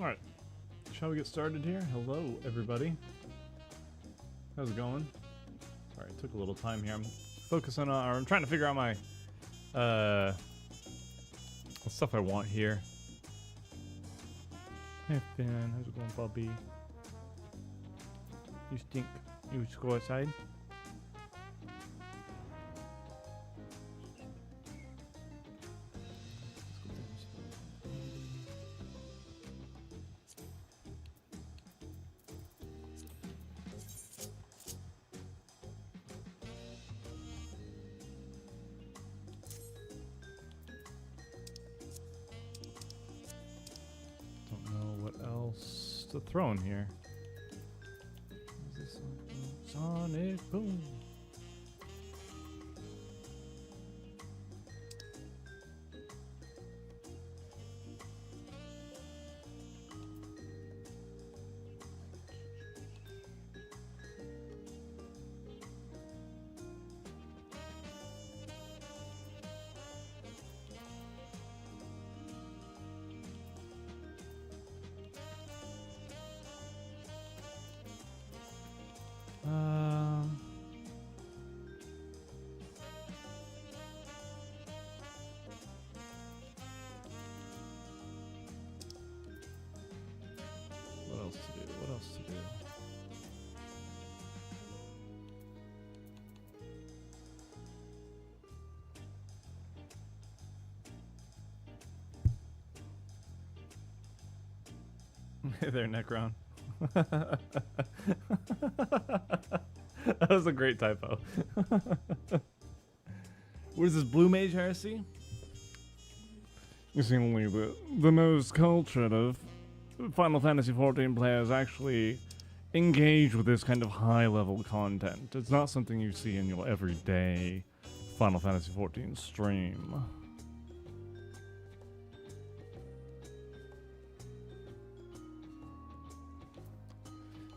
Alright, shall we get started here? Hello, everybody. How's it going? Sorry, it took a little time here. I'm focusing on, or I'm trying to figure out my, stuff I want here. Hey, Finn, how's it going, Bobby? You stink. You just go outside? To throw in here. Is this Sonic Boom? What else to do? What else to do? Hey there, Necron. That was a great typo. What is this, Blue Mage Heresy? You see, only the most cultured of Final Fantasy XIV players actually engage with this kind of high-level content. It's not something you see in your everyday Final Fantasy XIV stream.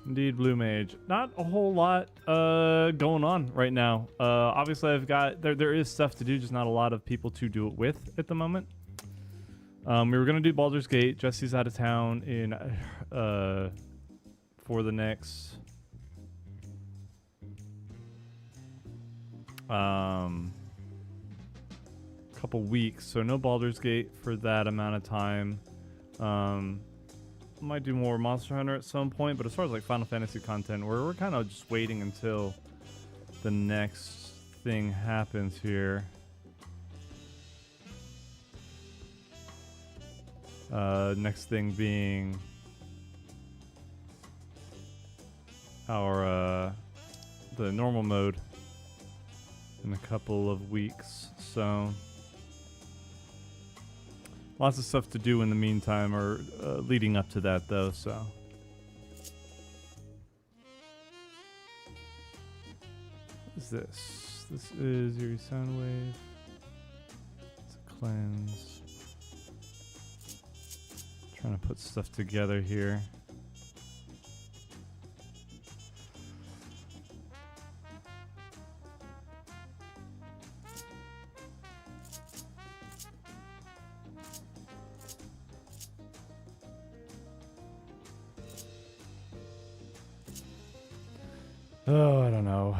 Indeed, Blue Mage. Not a whole lot going on right now. Obviously, I've got there is stuff to do, just not a lot of people to do it with at the moment. We were gonna do Baldur's Gate. Jesse's out of town in for the next couple weeks, so no Baldur's Gate for that amount of time. Might do more Monster Hunter at some point, but as far as like Final Fantasy content, we're kind of just waiting until the next thing happens here. Next thing being our the normal mode in a couple of weeks, so lots of stuff to do in the meantime, or leading up to that though, so. What is this? This is your Soundwave. It's a cleanse. Trying to put stuff together here. Oh, I don't know.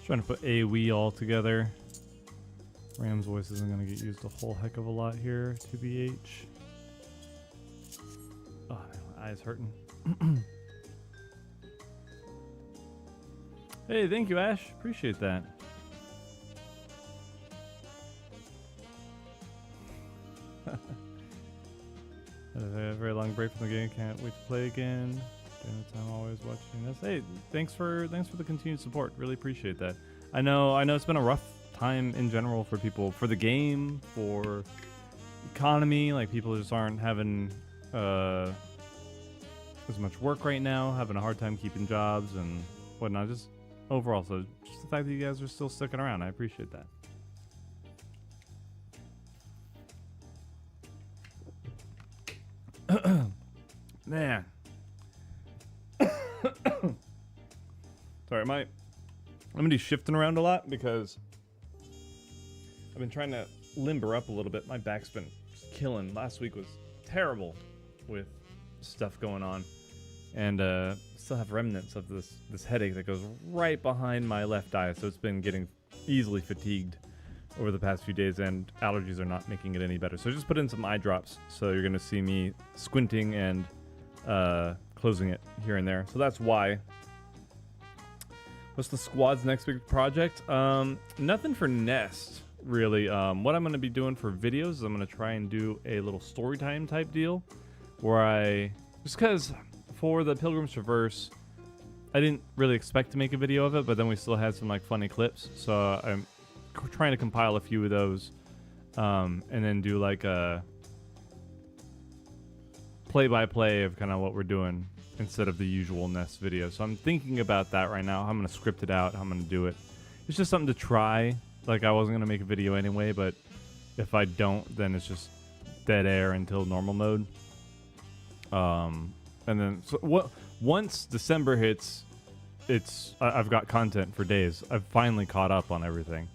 Trying to put AoE all together. Ram's voice isn't going to get used a whole heck of a lot here, TBH. Oh, my eye's hurting. Hey, thank you, Ash. Appreciate that. Had a very long break from the game. Can't wait to play again. During the time, always watching this. Hey, thanks for the continued support. Really appreciate that. I know it's been a rough time in general for people, for the game, for economy. Like, people just aren't having as much work right now, having a hard time keeping jobs and whatnot. Just overall, so just the fact that you guys are still sticking around, I appreciate that. Man. Sorry, I'm gonna be shifting around a lot because I've been trying to limber up a little bit. My back's been just killing. Last week was terrible with stuff going on, and still have remnants of this headache that goes right behind my left eye. So it's been getting easily fatigued over the past few days, and allergies are not making it any better. So I just put in some eye drops. So you're gonna see me squinting and closing it here and there. So that's why. What's the squad's next big project? Nothing for Nest, really. What I'm going to be doing for videos is I'm going to try and do a little story time type deal where just because for the Pilgrim's Traverse, I didn't really expect to make a video of it, but then we still had some like funny clips. So I'm trying to compile a few of those and then do like a play-by-play of kind of what we're doing instead of the usual Nest video. So I'm thinking about that right now. I'm going to script it out. I'm going to do it. It's just something to try. Like, I wasn't going to make a video anyway, but if I don't, then it's just dead air until normal mode. And then once December hits, I've got content for days. I've finally caught up on everything.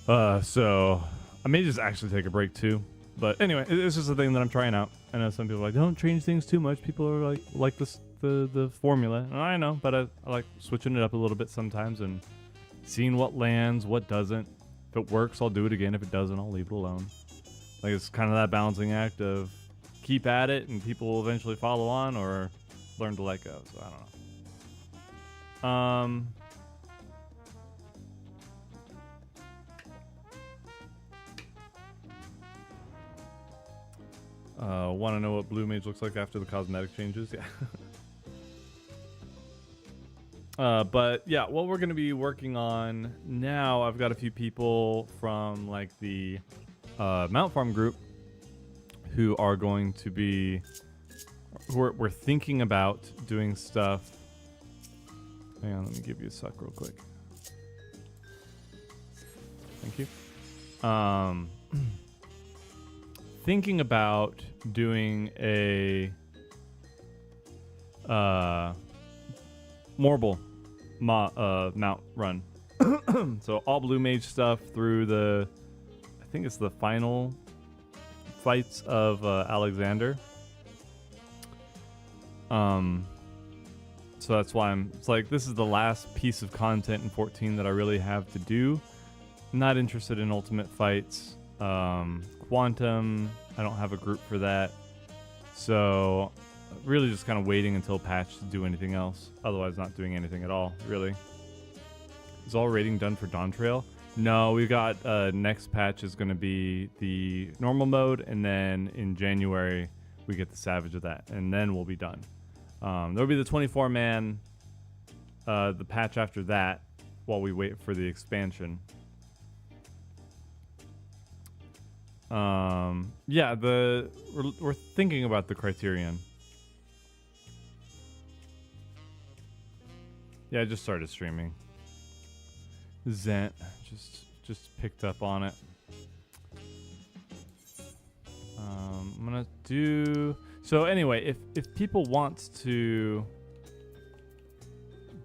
So I may just actually take a break too. But anyway, it's just a thing that I'm trying out. I know some people are like, don't change things too much. People are like this the formula. And I know, but I like switching it up a little bit sometimes and seeing what lands, what doesn't. If it works, I'll do it again. If it doesn't, I'll leave it alone. Like, it's kind of that balancing act of keep at it and people will eventually follow on, or learn to let go. So I don't know. Want to know what Blue Mage looks like after the cosmetic changes? Yeah. But yeah, what we're going to be working on now, I've got a few people from like the Mount Farm group who are going to be, we're thinking about doing stuff. Hang on, let me give you a sec real quick. Thank you. Thinking about doing a Morble mount run. So all Blue Mage stuff through the, I think it's the final fights of Alexander. So that's why it's like, this is the last piece of content in 14 that I really have to do. I'm not interested in ultimate fights. Quantum, I don't have a group for that. So really just kind of waiting until patch to do anything else. Otherwise not doing anything at all, really. Is all raiding done for Dawn Trail? No, we got next patch is going to be the normal mode, and then in January we get the Savage of that, and then we'll be done. There'll be the 24-man, the patch after that, while we wait for the expansion. Yeah, we're thinking about the Criterion. Yeah, I just started streaming. Zent just picked up on it. I'm gonna do so anyway. If people want to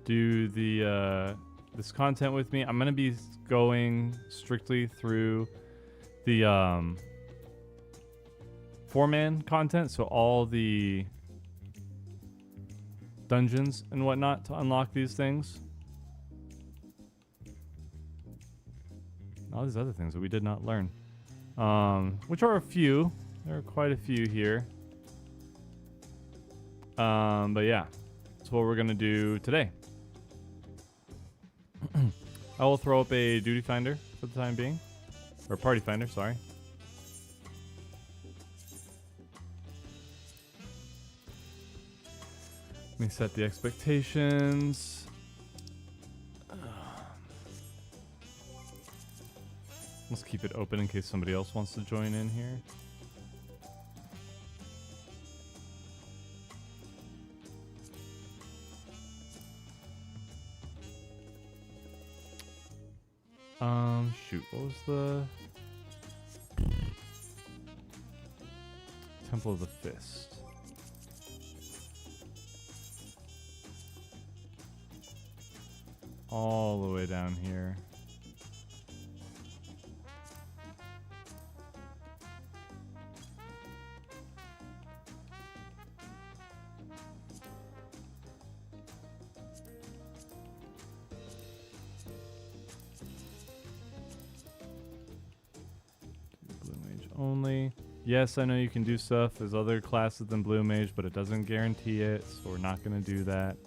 do the this content with me, I'm gonna be going strictly through the 4-man content, so all the dungeons and whatnot to unlock these things. All these other things that we did not learn, which are a few. There are quite a few here. But yeah, that's what we're gonna do today. I will throw up a duty finder for the time being. Or party finder, sorry. Let me set the expectations. Let's keep it open in case somebody else wants to join in here. Shoot, what was the Temple of the Fist. All the way down here. Blue Mage only. Yes, I know you can do stuff as other classes than Blue Mage, but it doesn't guarantee it, so we're not going to do that.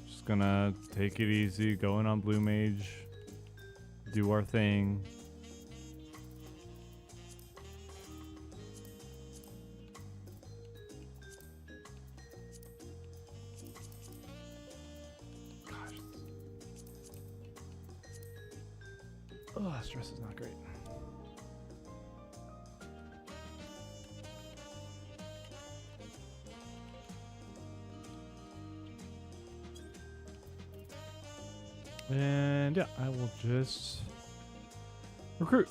Just gonna take it easy, go in on Blue Mage, do our thing. Oh, stress is not great. And yeah, I will just recruit.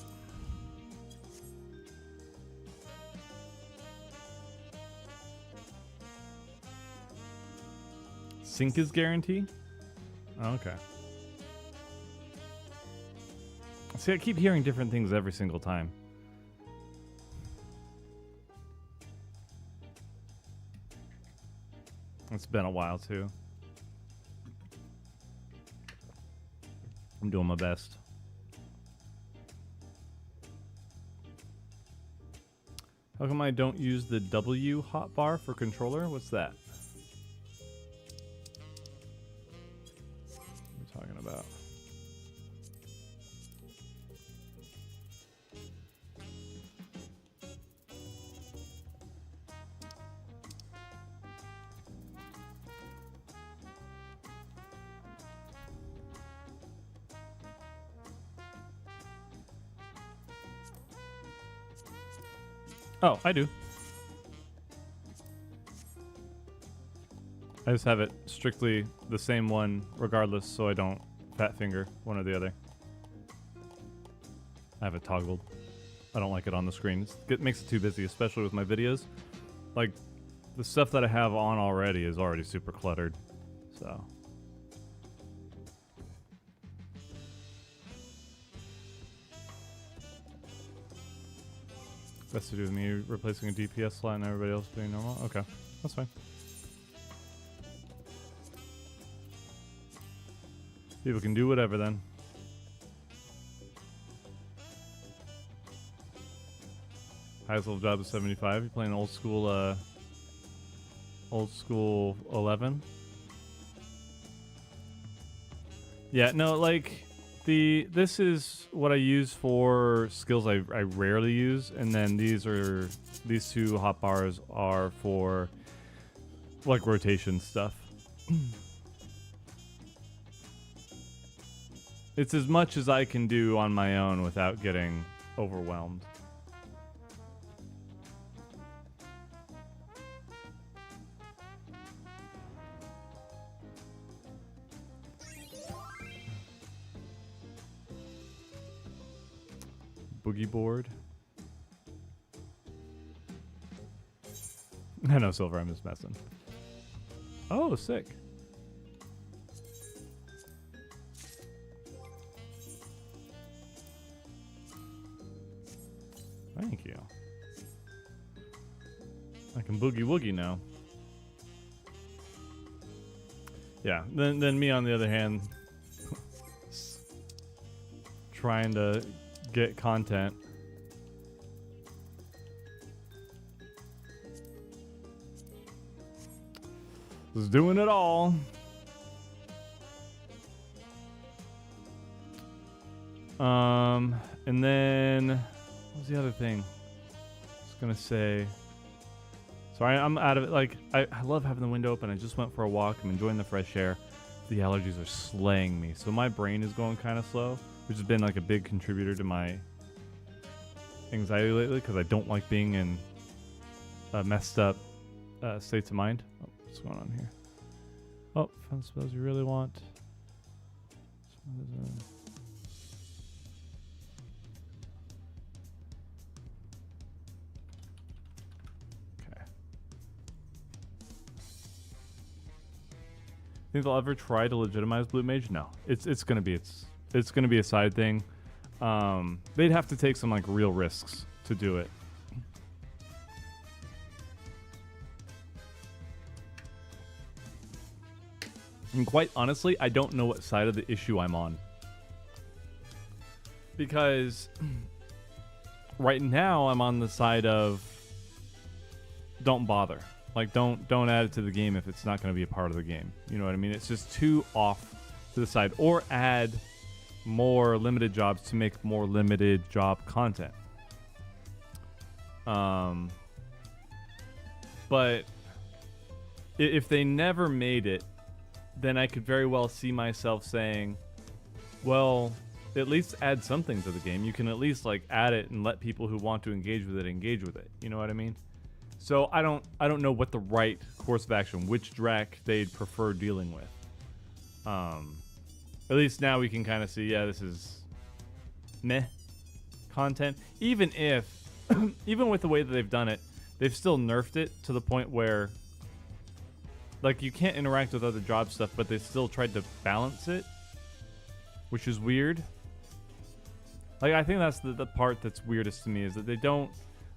Sync is guarantee? Oh, okay. See, I keep hearing different things every single time. It's been a while, too. I'm doing my best. How come I don't use the W hotbar for controller? What's that? What are we talking about? Oh, I do. I just have it strictly the same one regardless, so I don't fat finger one or the other. I have it toggled. I don't like it on the screen. It makes it too busy, especially with my videos. Like, the stuff that I have on already is already super cluttered, so... Best to do with me replacing a DPS slot and everybody else being normal? Okay, that's fine. People can do whatever then. Highest level job is 75. You're playing old school 11. Yeah, no, like... This is what I use for skills I rarely use, and then these two hotbars are for like rotation stuff. It's as much as I can do on my own without getting overwhelmed. Boogie board. I know, Silver, I'm just messing. Oh, sick. Thank you. I can boogie woogie now. Yeah, then me on the other hand, trying to get content. Just doing it all. And then what was the other thing I was gonna say? Sorry, I'm out of it. Like, I love having the window open. I just went for a walk. I'm enjoying the fresh air. The allergies are slaying me, so my brain is going kind of slow, which has been like a big contributor to my anxiety lately, because I don't like being in messed up states of mind. Oh, what's going on here? Oh, fun spells you really want. Think they'll ever try to legitimize Blue Mage? No. It's gonna be a side thing. They'd have to take some like real risks to do it. And quite honestly, I don't know what side of the issue I'm on. Because right now I'm on the side of don't bother. Like don't add it to the game if it's not going to be a part of the game. You know what I mean? It's just too off to the side. Or add more limited jobs to make more limited job content. But if they never made it, then I could very well see myself saying, well, at least add something to the game. You can at least like add it and let people who want to engage with it engage with it. You know what I mean? So I don't know what the right course of action, which Drak they'd prefer dealing with. At least now we can kind of see, yeah, this is meh content. Even if, even with the way that they've done it, they've still nerfed it to the point where like you can't interact with other job stuff, but they still tried to balance it, which is weird. Like I think that's the part that's weirdest to me is that they don't,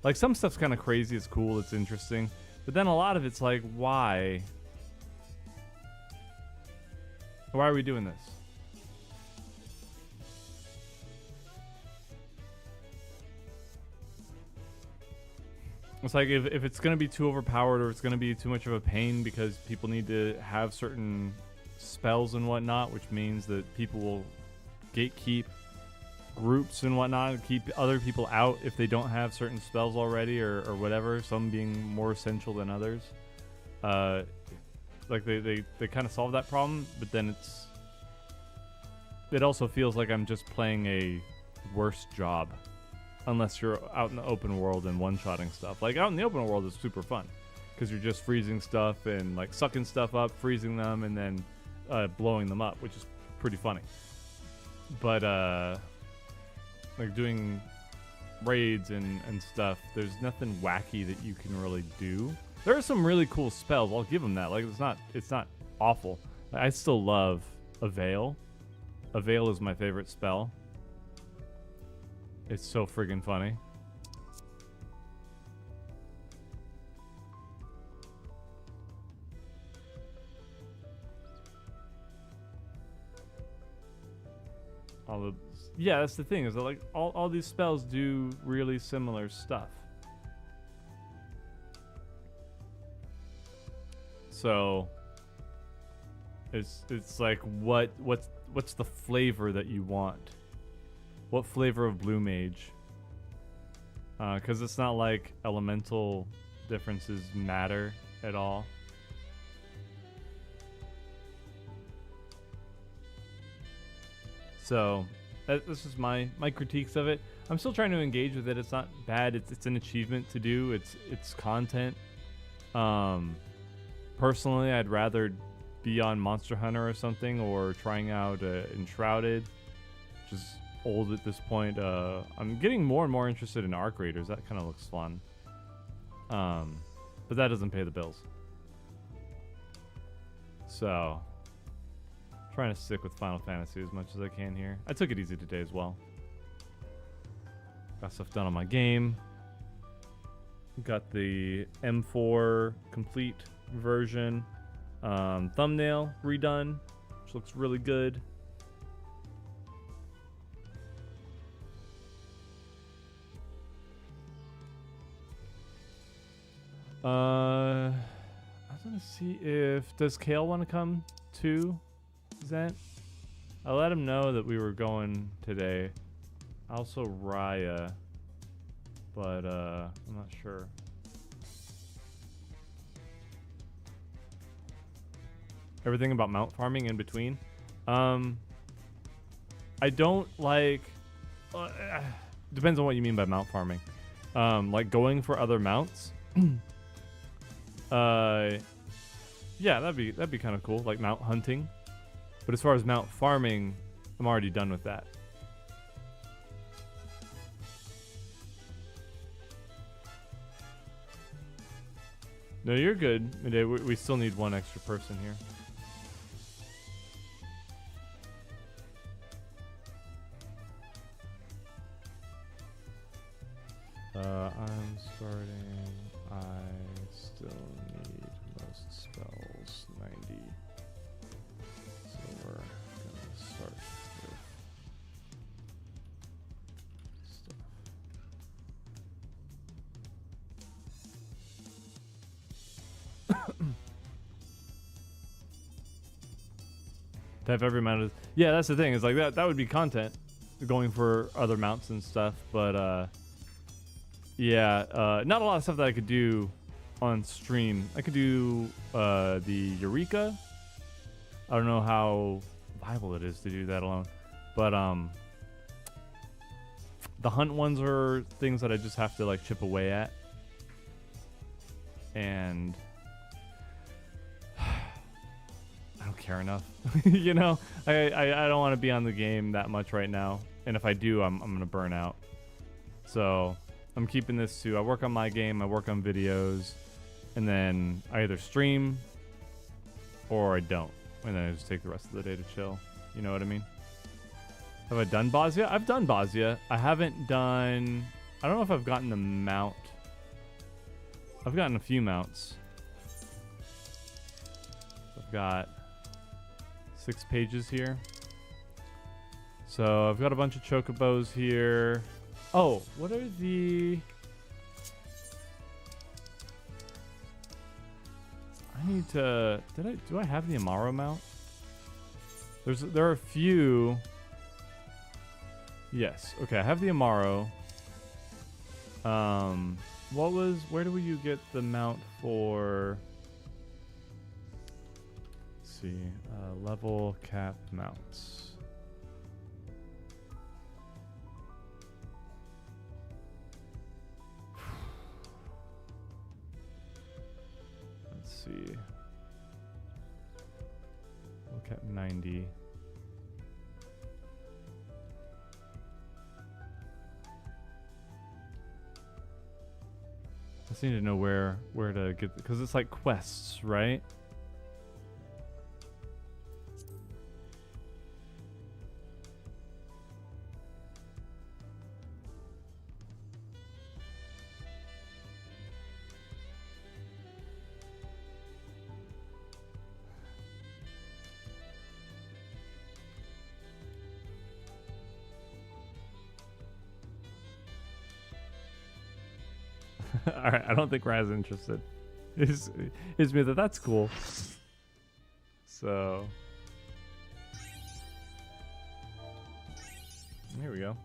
like some stuff's kind of crazy, it's cool, it's interesting, but then a lot of it's like, why? Why are we doing this? It's like if it's going to be too overpowered or it's going to be too much of a pain because people need to have certain spells and whatnot, which means that people will gatekeep groups and whatnot, keep other people out if they don't have certain spells already or whatever, some being more essential than others. Like they kind of solve that problem, but then it also feels like I'm just playing a worse job. Unless you're out in the open world and one-shotting stuff. Like, out in the open world is super fun. Because you're just freezing stuff and, like, sucking stuff up, freezing them, and then blowing them up, which is pretty funny. But, like, doing raids and stuff, there's nothing wacky that you can really do. There are some really cool spells. I'll give them that. Like, it's not awful. I still love Avail. Avail is my favorite spell. It's so friggin' funny. Yeah, that's the thing, is that like all these spells do really similar stuff. So it's like what's the flavor that you want? What flavor of Blue Mage? Because it's not like elemental differences matter at all. So this is my critiques of it. I'm still trying to engage with it. It's not bad. It's an achievement to do. It's content. Personally, I'd rather be on Monster Hunter or something, or trying out Enshrouded, which is old at this point. I'm getting more and more interested in Arc Raiders. That kind of looks fun. But that doesn't pay the bills. So, trying to stick with Final Fantasy as much as I can here. I took it easy today as well. Got stuff done on my game. Got the M4 complete version thumbnail redone, which looks really good. I was gonna see if does Kale want to come too, Zent? I let him know that we were going today. Also Raya, but I'm not sure. Everything about mount farming in between. I don't like. Depends on what you mean by mount farming. Like going for other mounts. Yeah, that'd be kind of cool, like mount hunting. But as far as mount farming, I'm already done with that. No, you're good. We still need one extra person here. I'm starting. I still need most spells 90. So we're gonna start with stuff. To have every mount is, yeah, that's the thing. Is like that would be content going for other mounts and stuff, but yeah, not a lot of stuff that I could do on stream. I could do the Eureka. I don't know how viable it is to do that alone, but the hunt ones are things that I just have to like chip away at, and I don't care enough. You know, I don't want to be on the game that much right now, and if I do, I'm gonna burn out. So I'm keeping this to, I work on my game, I work on videos, and then I either stream or I don't, and then I just take the rest of the day to chill. You know what I mean? Have I done Bosnia? I've done Bosnia. I haven't done, I don't know if I've gotten the mount. I've gotten a few mounts. I've got 6 pages here. So I've got a bunch of chocobos here. Oh, what are the... I need to... Do I have the Amaro mount? There are a few... Yes. Okay, I have the Amaro. Where do you get the mount for... Let's see. Level cap mounts. Let's see. Look at 90. I just need to know where to get, because it's like quests, right? All right, I don't think Raz is interested. Is me that that's cool. So here we go.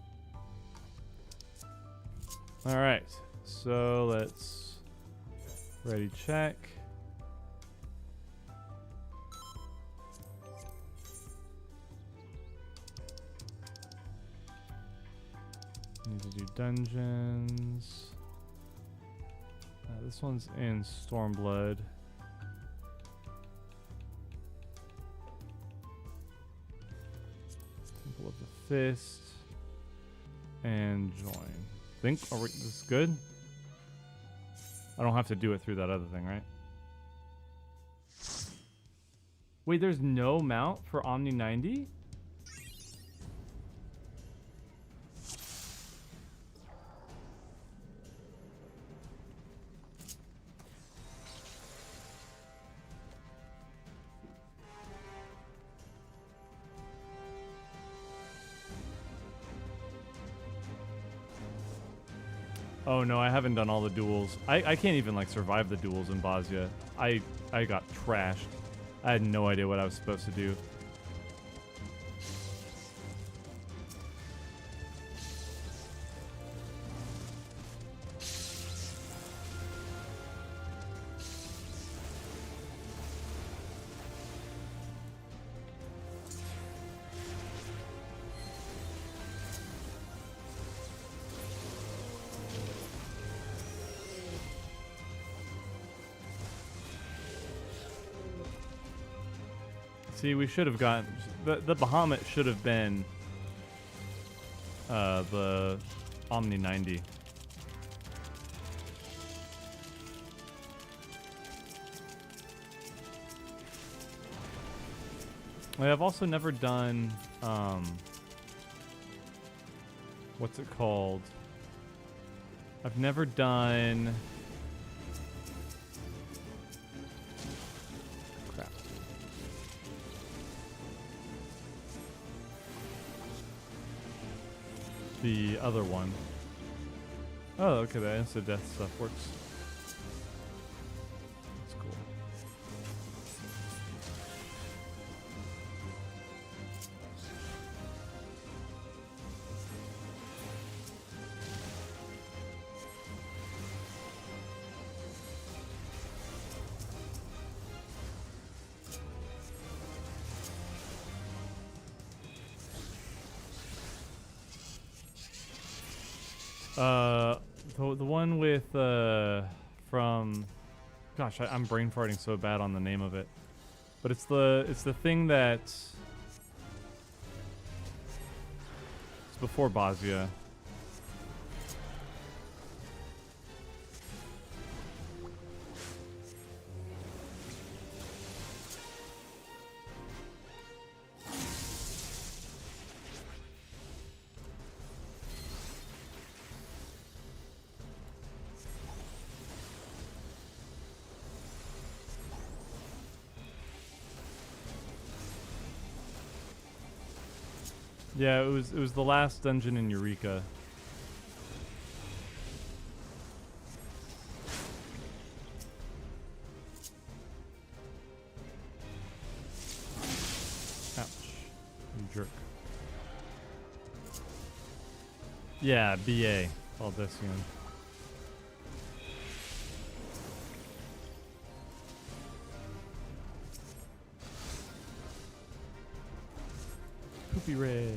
All right, so let's ready check. Need to do dungeons. This one's in Stormblood. Temple of the Fist. And join. This is good? I don't have to do it through that other thing, right? Wait, there's no mount for Omni 90? Oh no, I haven't done all the duels. I can't even like survive the duels in Bosnia. I got trashed. I had no idea what I was supposed to do. See, we should have gotten the Bahamut should have been the Omni 90. I've also never done what's it called? I've never done... Crap. The other one. Oh, okay, the insta-death stuff works. That's cool. The one with from, gosh, I'm brain farting so bad on the name of it, but it's the thing that it's before Bosnia. Yeah, it was the last dungeon in Eureka. Ouch. You jerk. Yeah, BA. Baldessian. Poopy Ray.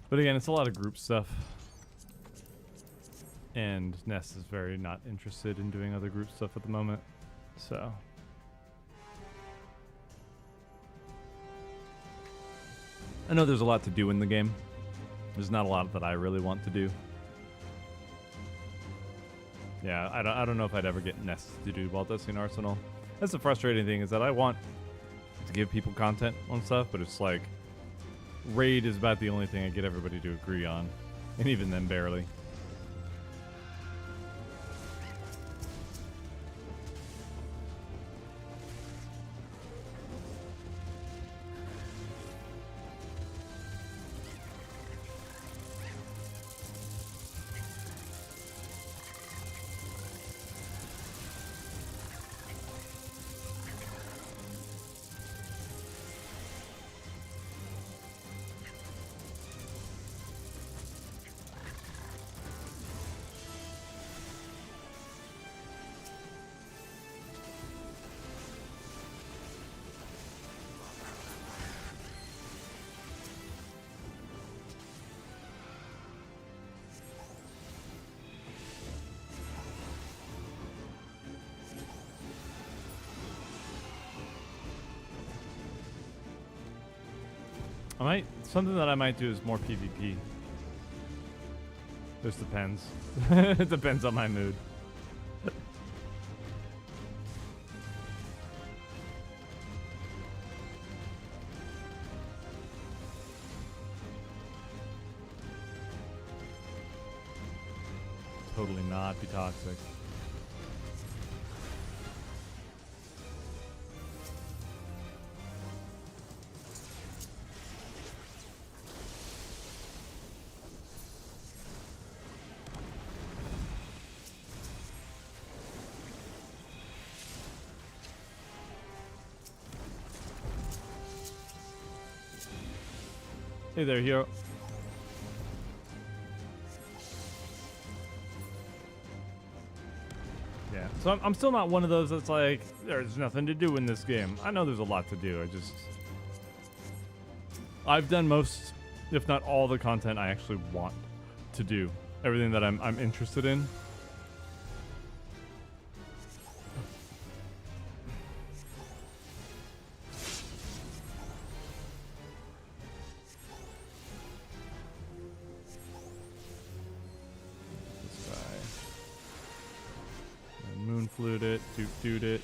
But again, it's a lot of group stuff. And Ness is very not interested in doing other group stuff at the moment. So. I know there's a lot to do in the game. There's not a lot that I really want to do. Yeah, I don't know if I'd ever get Ness to do Baldessian Arsenal. That's the frustrating thing, is that I want to give people content on stuff, but it's like Raid is about the only thing I get everybody to agree on. And even then, barely. Something that I might do is more PvP. Just depends. It depends on my mood. Totally not be toxic. Hey there, hero. Yeah, so I'm still not one of those that's like, there's nothing to do in this game. I know there's a lot to do. I've done most, if not all, the content I actually want to do. Everything that I'm interested in. Moon flute it, dude it.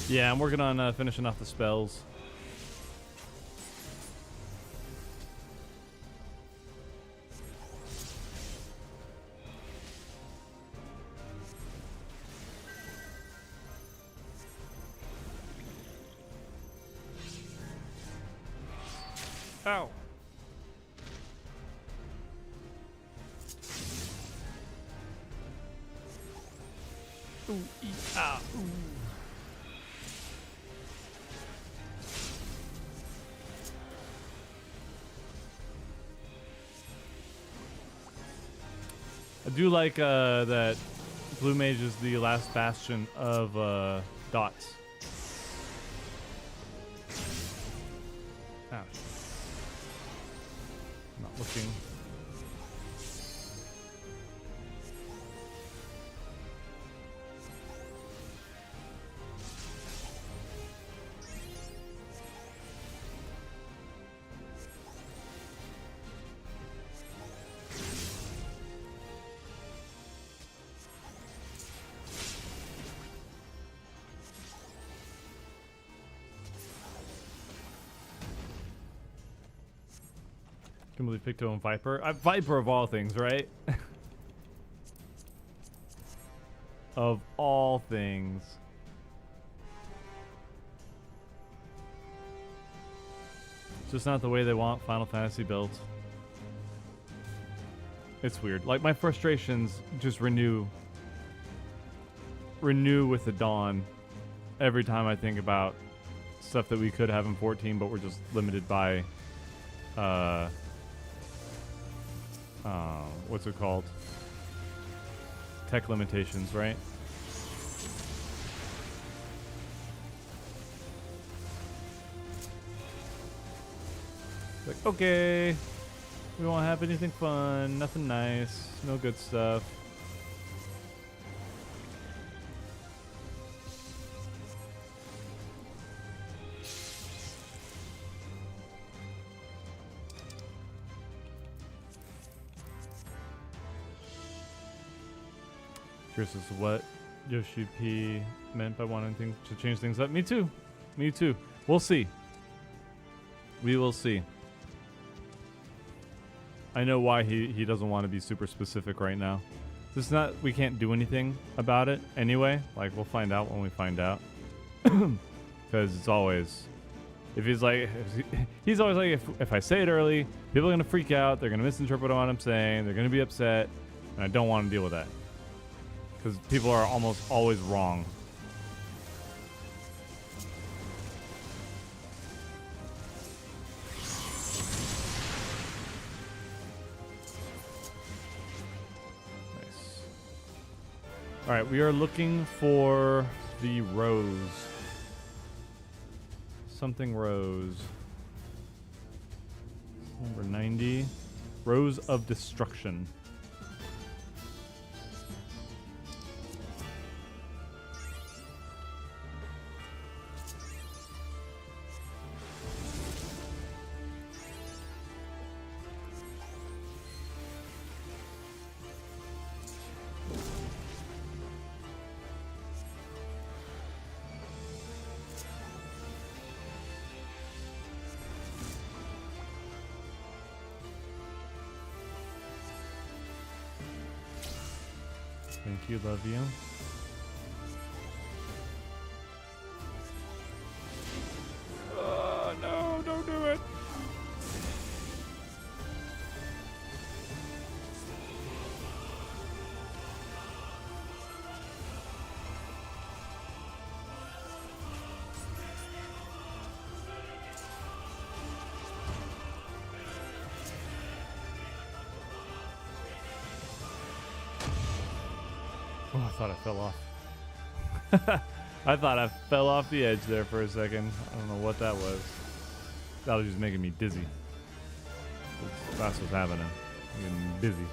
Yeah, I'm working on finishing off the spells. Ow. Ooh, ah, ooh. I do like that Blue Mage is the last bastion of dots. Ouch. Not looking. Can believe Picto and Viper. Viper of all things, right? Of all things. It's just not the way they want Final Fantasy built. It's weird. Like, my frustrations just renew with the dawn every time I think about stuff that we could have in 14, but we're just limited by what's it called? Tech limitations, right? Like, okay, we won't have anything fun, nothing nice, no good stuff. Curious as to what Yoshi P meant by wanting things to change things up. Me too. Me too. We'll see. We will see. I know why he doesn't want to be super specific right now. It's not, we can't do anything about it anyway. Like, we'll find out when we find out. Because it's always, if he's like, he's always like, if I say it early, people are going to freak out. They're going to misinterpret what I'm saying. They're going to be upset. And I don't want to deal with that. Because people are almost always wrong. Nice. Alright, we are looking for the rose. Something rose. Number 90. Rose of Destruction. Thank you, love you. I thought I fell off. I thought I fell off the edge there for a second. I don't know what that was. That was just making me dizzy. That's what's happening. I'm getting busy.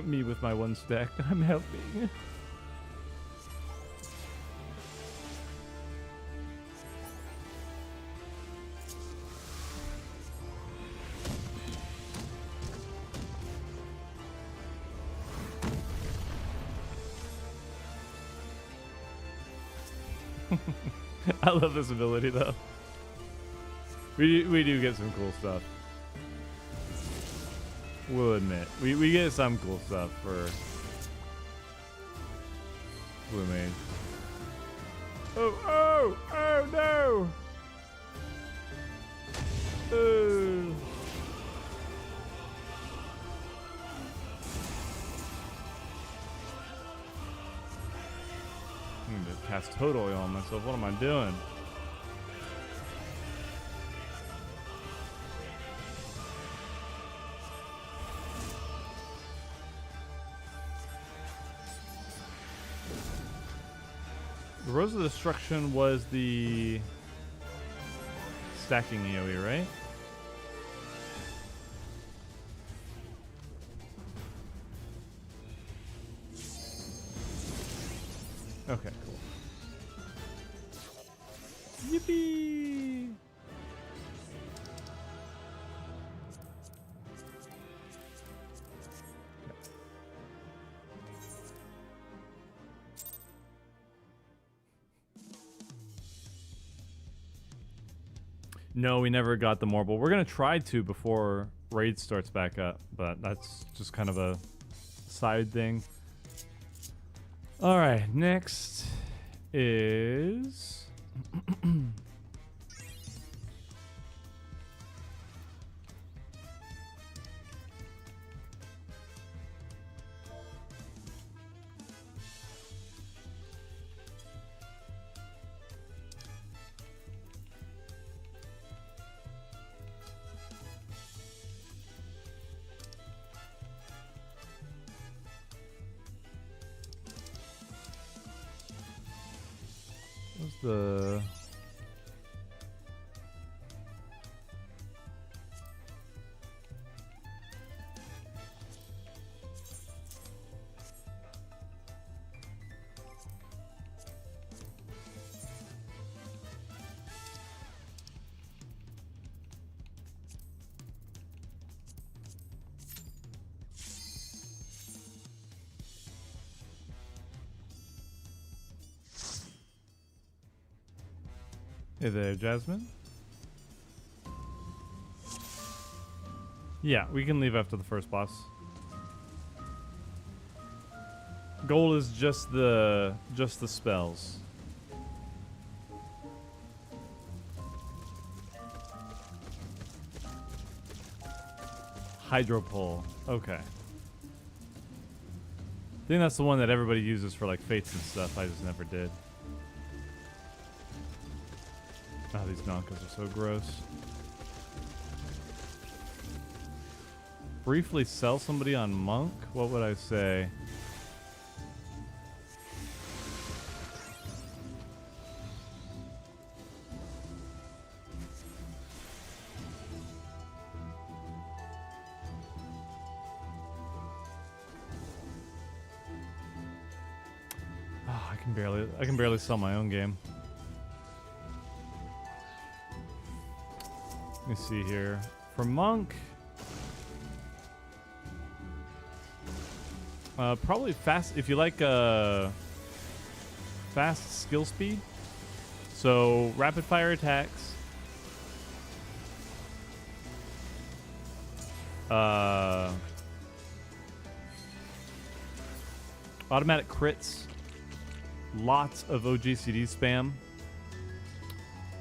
Me with my one stack. I'm helping. I love this ability though. We do get some cool stuff. We'll admit. We get some cool stuff for Blue Mage. Oh no! Oh. I'm gonna cast Total Oil on myself. What am I doing? The Rose of Destruction was the stacking AoE, right? Okay, cool. Yippee! No, we never got the Morble. We're gonna try to before raid starts back up, but that's just kind of a side thing. All right, next is the Hey there, Jasmine. Yeah, we can leave after the first boss. Gold is just the spells. Hydropole. Okay. I think that's the one that everybody uses for like fates and stuff. I just never did. Oh, these Nonkas are so gross. Briefly sell somebody on Monk? What would I say? Oh, I can barely sell my own game. Let me see here. For Monk, probably fast. If you like fast skill speed, so rapid fire attacks, automatic crits, lots of OGCD spam.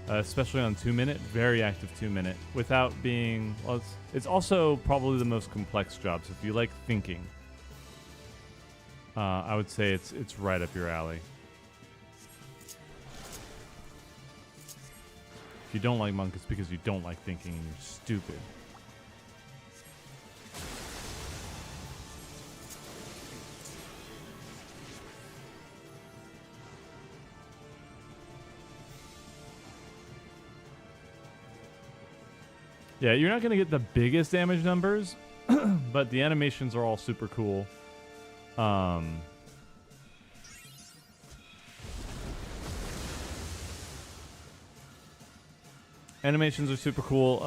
Especially on 2-minute, very active 2-minute, without being, well, it's also probably the most complex job. So if you like thinking, I would say it's right up your alley. If you don't like Monk, it's because you don't like thinking and you're stupid. Yeah, you're not going to get the biggest damage numbers, but the animations are all super cool. Animations are super cool.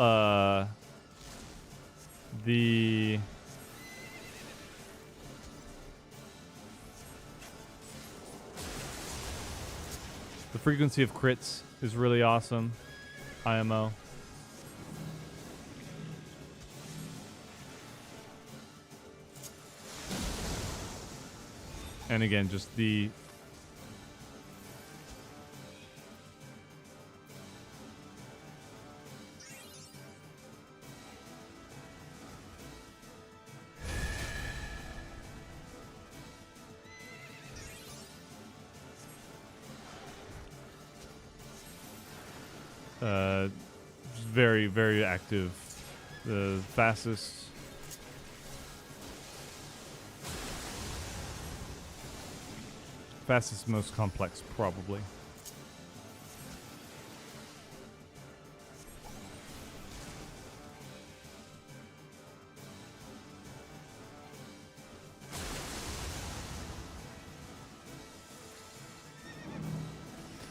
The frequency of crits is really awesome. IMO. And again, just the very, very active. The fastest most complex, probably.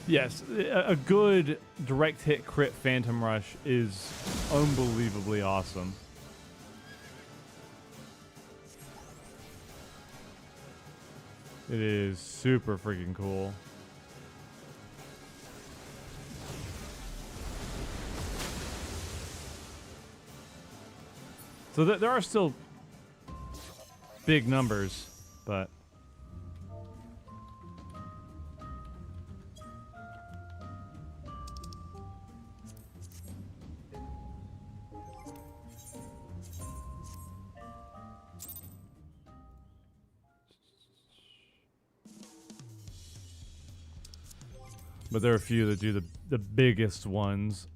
Yes, a good direct hit crit Phantom Rush is unbelievably awesome. It is super freaking cool. So there are still big numbers, but there are a few that do the biggest ones.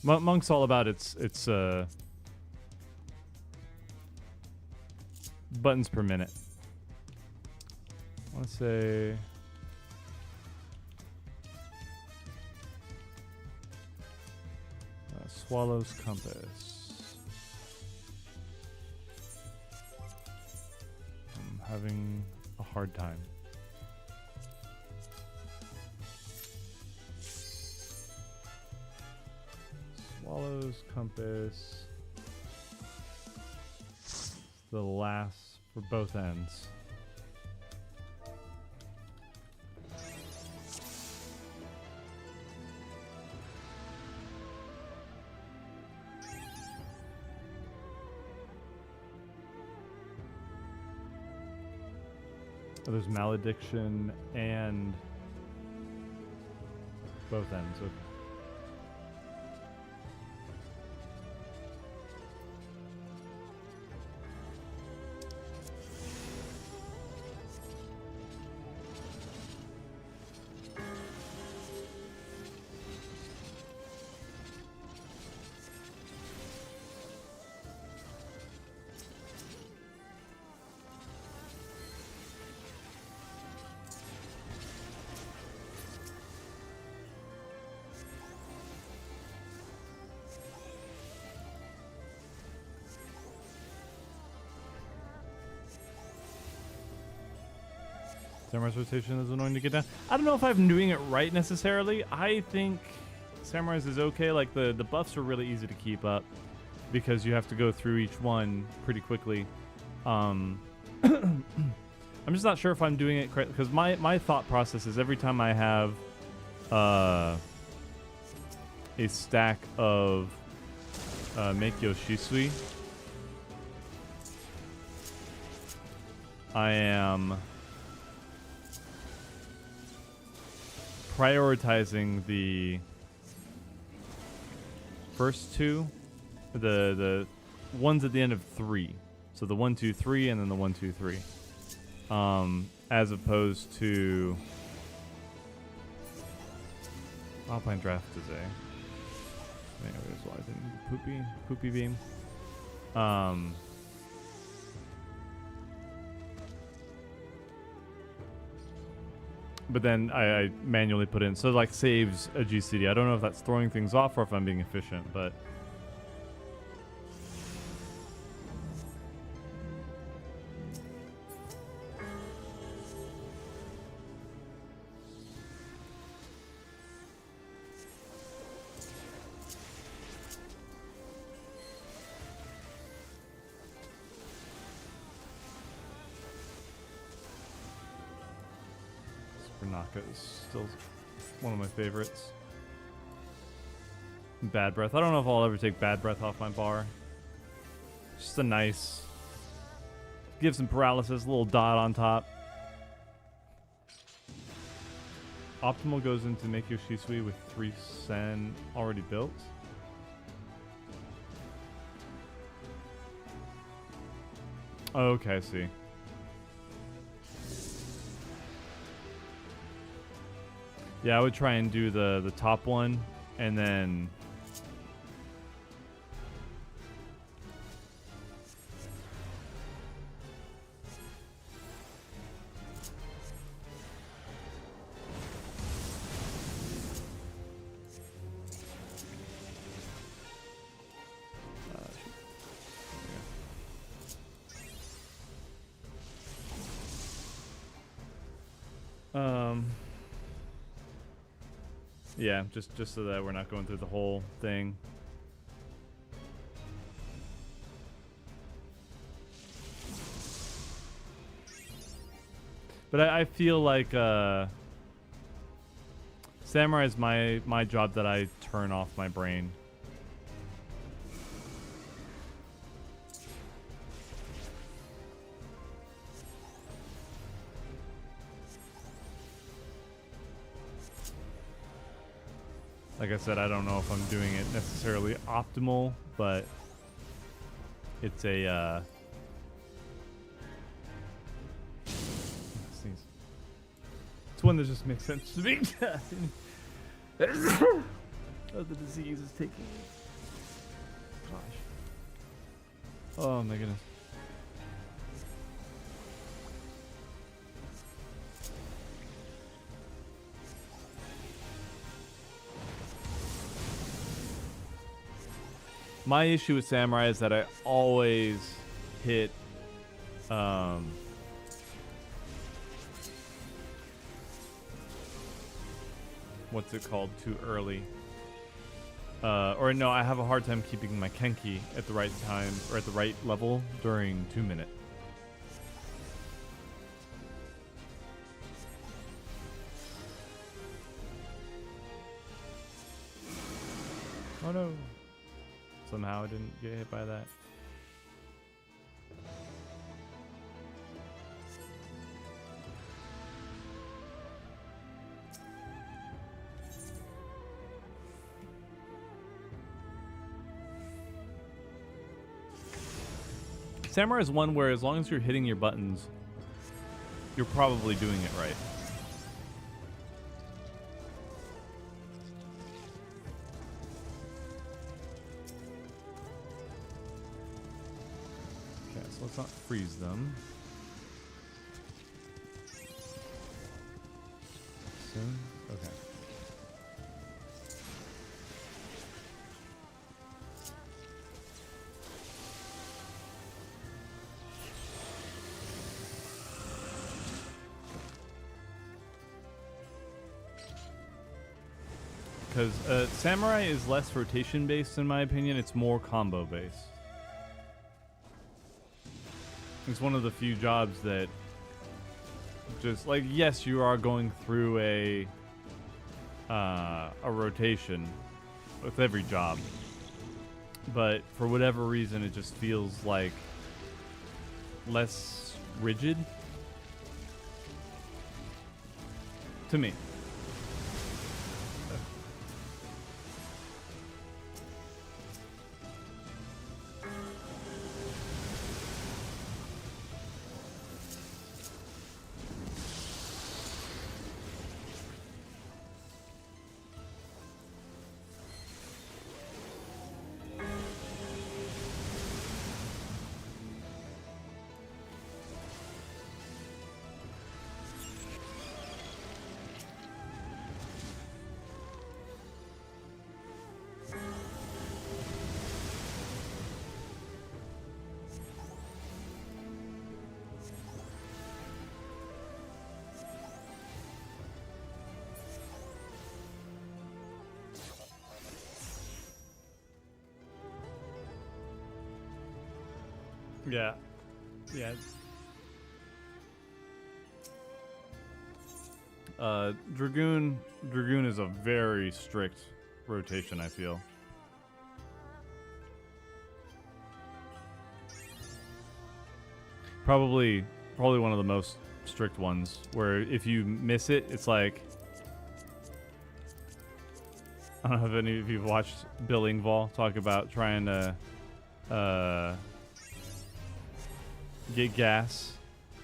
Monk's all about its buttons per minute. I want to say Swallow's Compass. I'm having a hard time. Swallow's Compass. The last for both ends. Oh, there's Malediction and both ends. Okay. Samurai's rotation is annoying to get down. I don't know if I'm doing it right necessarily. I think Samurai's is okay. Like the buffs are really easy to keep up because you have to go through each one pretty quickly. I'm just not sure if I'm doing it correctly because my thought process is every time I have a stack of Meikyo Shisui, I am prioritizing the first two, the ones at the end of 3. So the 1, 2, 3, and then the 1, 2, 3. As opposed to Alpine Draft is a... Anyways, well, I think poopy beam. But then I manually put in, so like saves a GCD. I don't know if that's throwing things off or if I'm being efficient, but... Naka is still one of my favorites. Bad Breath. I don't know if I'll ever take Bad Breath off my bar. Just a nice... Give some paralysis, a little dot on top. Optimal goes into make Yoshisui with 3 Sen already built. Oh, okay, I see. Yeah, I would try and do the top one, and then... Yeah, just so that we're not going through the whole thing. But I feel like Samurai is my job that I turn off my brain. Like I said, I don't know if I'm doing it necessarily optimal, but it's a it's one that just makes sense to me. Oh, the disease is taking me. Gosh. Oh my goodness. My issue with Samurai is that I always hit what's it called, too early. Or no, I have a hard time keeping my Kenki at the right time or at the right level during 2 minute. Oh no. Somehow I didn't get hit by that. Samurai is one where as long as you're hitting your buttons, you're probably doing it right. Let's not freeze them. Soon? Okay. Because Samurai is less rotation based in my opinion, it's more combo based. It's one of the few jobs that just like, yes, you are going through a rotation with every job, but for whatever reason it just feels like less rigid to me. Yeah. Yeah. Dragoon is a very strict rotation, I feel. Probably one of the most strict ones, where if you miss it, it's like, I don't know if any of you have watched Bill Engvall talk about trying to get gas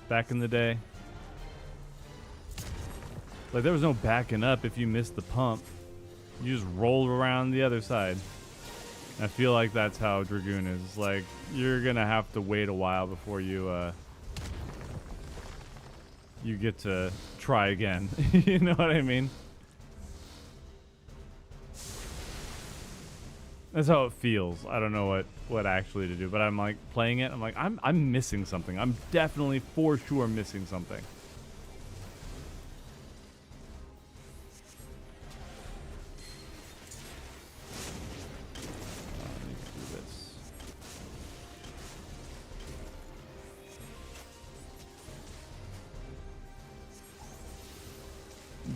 back in the day. Like, there was no backing up if you missed the pump. You just rolled around the other side. I feel like that's how Dragoon is. Like, you're gonna have to wait a while before you you get to try again. You know what I mean? That's how it feels. I don't know what actually to do, but I'm like playing it. I'm like, I'm missing something. I'm definitely for sure missing something.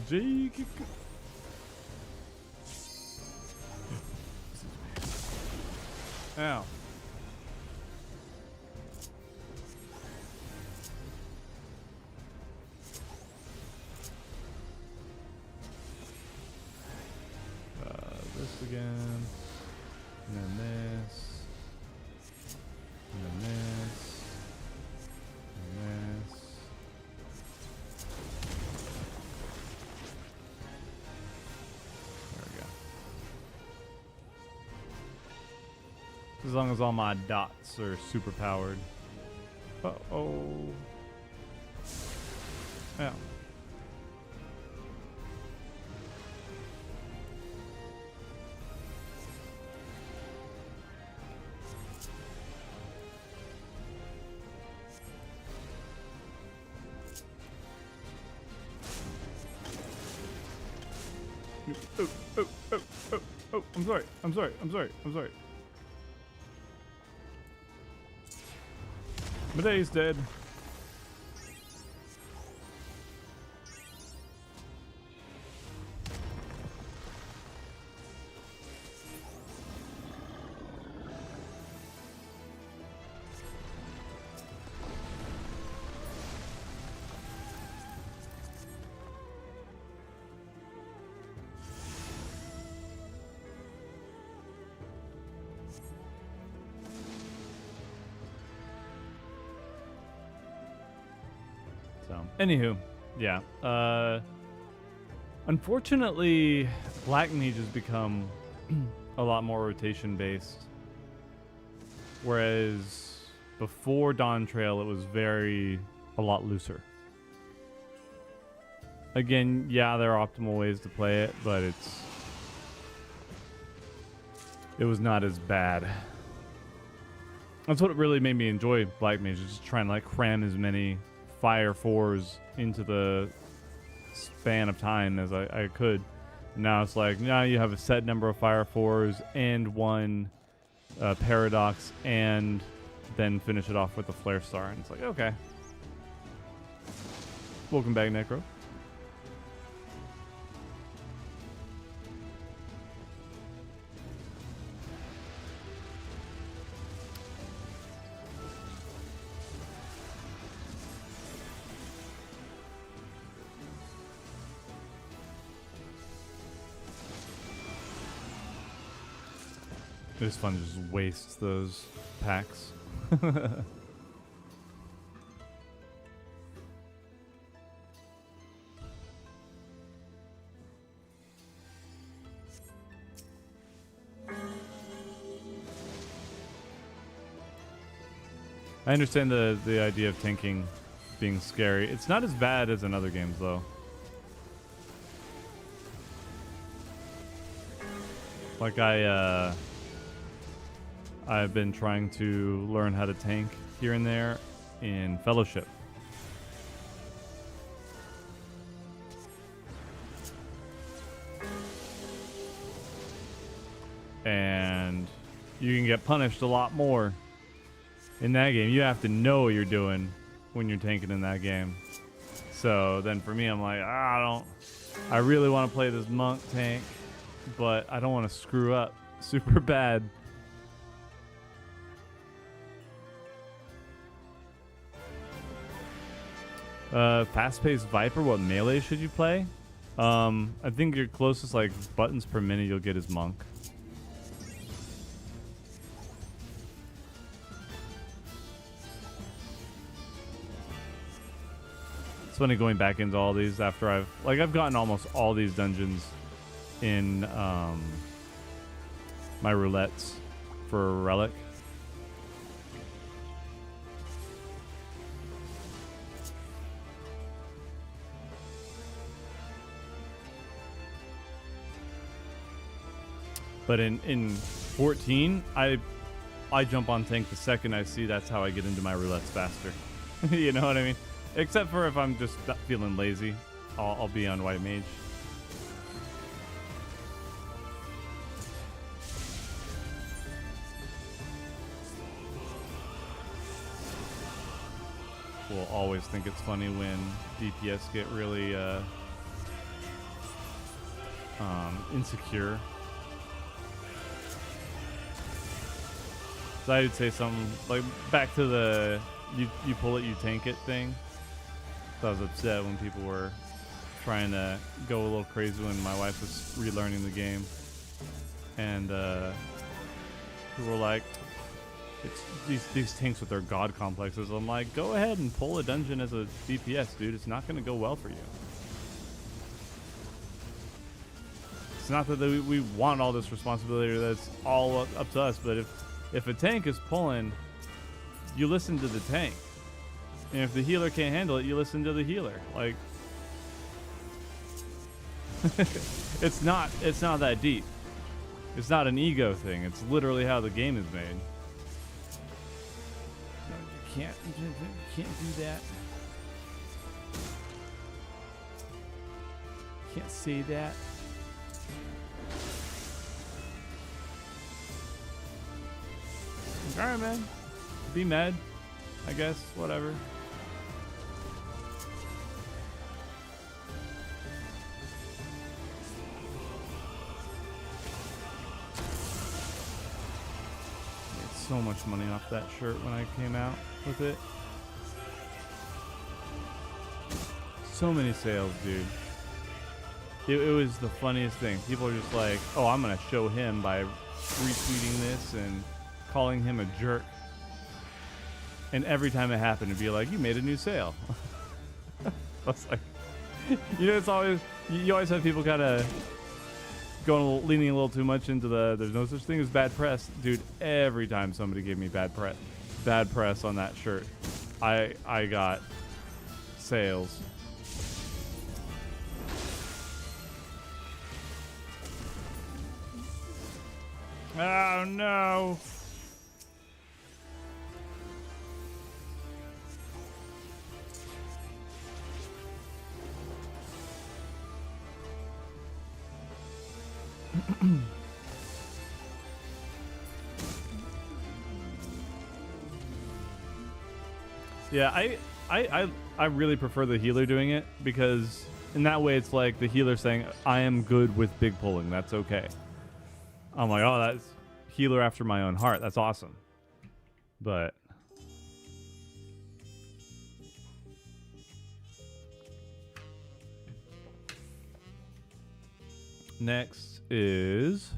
Jake. Ow. This again. And then this. And then this. And this. As long as all my dots are super powered. Uh-oh. Yeah. Oh, I'm sorry. Medee's dead. So, anywho, yeah. Unfortunately, Black Mage has become a lot more rotation based, whereas before Dawn Trail, it was a lot looser. Again, yeah, there are optimal ways to play it, but it was not as bad. That's what really made me enjoy Black Mage, just trying to like cram as many Fire 4s into the span of time as I could. And now it's like, now you have a set number of Fire 4s and one Paradox, and then finish it off with a Flare Star. And it's like, okay. Welcome back, Necro. It's fun to just waste those packs. I understand the idea of tanking being scary. It's not as bad as in other games, though. Like I've been trying to learn how to tank here and there in Fellowship. And you can get punished a lot more In that game, you have to know what you're doing when you're tanking in that game. So then for me, I'm like, I really want to play this monk tank, but I don't want to screw up super bad. Fast-paced Viper, what melee should you play? I think your closest like buttons per minute you'll get is monk. It's funny going back into all these after I've gotten almost all these dungeons in my roulettes for Relic. But in 14, I jump on tank the second I see that's how I get into my roulettes faster. You know what I mean? Except for if I'm just feeling lazy, I'll be on white mage. We'll always think it's funny when DPS get really insecure. So I would say something like back to the you pull it, you tank it thing. So I was upset when people were trying to go a little crazy when my wife was relearning the game. And people were like, it's these tanks with their god complexes. I'm like, go ahead and pull a dungeon as a DPS, dude. It's not going to go well for you. It's not that we want all this responsibility or that's all up to us, but if a tank is pulling, you listen to the tank. And if the healer can't handle it, you listen to the healer. Like, it's not that deep. It's not an ego thing. It's literally how the game is made. No, you can't do that. Can't say that. Alright, man. Be mad, I guess. Whatever. Made so much money off that shirt when I came out with it. So many sales, dude. It was the funniest thing. People are just like, oh, I'm going to show him by retweeting this and calling him a jerk. And every time it happened, it'd be like, you made a new sale. I was like, you know, it's always, you always have people kind of leaning a little too much into there's no such thing as bad press. Dude, every time somebody gave me bad press on that shirt, I got sales. Oh no. Yeah, I really prefer the healer doing it, because in that way it's like the healer saying, I am good with big pulling, that's okay. I'm like, oh, that's healer after my own heart, that's awesome. But next is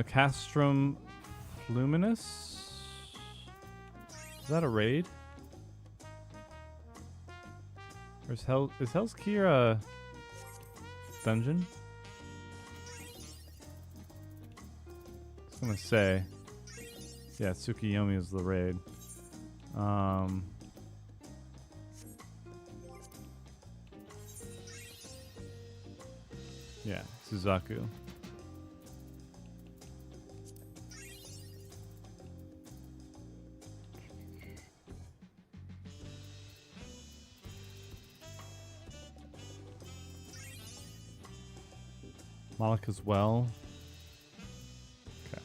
Castrum Luminous. Is that a raid? Or is Hell's Key a dungeon? I was gonna say, yeah, Tsukiyomi is the raid. Yeah, Suzaku. Moloch as well. Okay.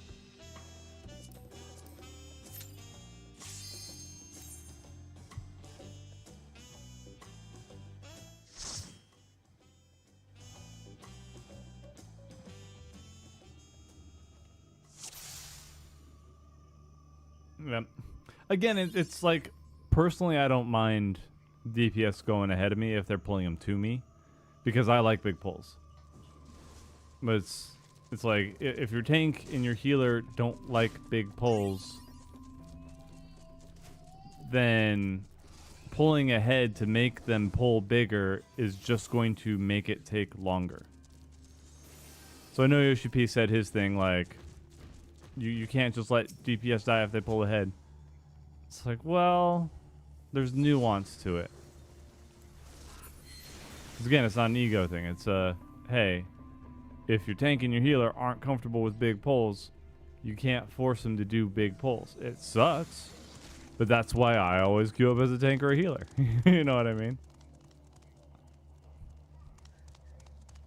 Yep. Again, it's like, personally, I don't mind DPS going ahead of me if they're pulling them to me, because I like big pulls. But it's like, if your tank and your healer don't like big pulls, then pulling ahead to make them pull bigger is just going to make it take longer. So I know Yoshi P said his thing, like, you can't just let DPS die if they pull ahead. It's like, well, there's nuance to it. Because again, it's not an ego thing. It's hey, if your tank and your healer aren't comfortable with big pulls, you can't force them to do big pulls. It sucks, but that's why I always queue up as a tank or a healer. You know what I mean?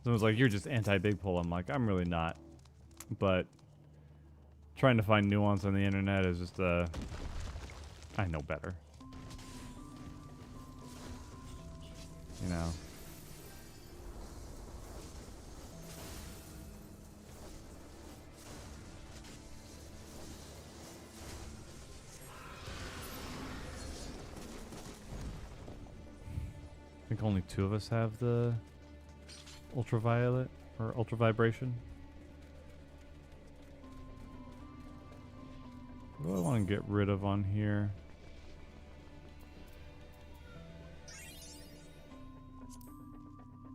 Someone's like, you're just anti-big pull. I'm like, I'm really not. But trying to find nuance on the internet is just, I know better. You know? I think only 2 of us have the ultraviolet or ultra vibration. What do I want to get rid of on here?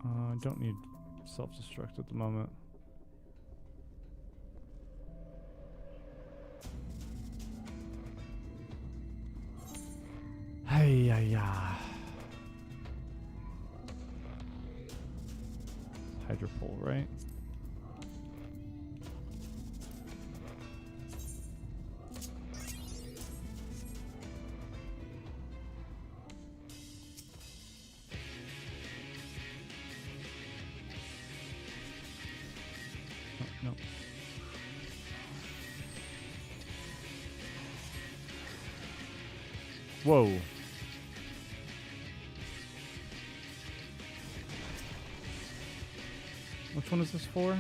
I don't need self-destruct at the moment. Hey, yeah. Hydro pole, right? No. Whoa. Which one is this for? As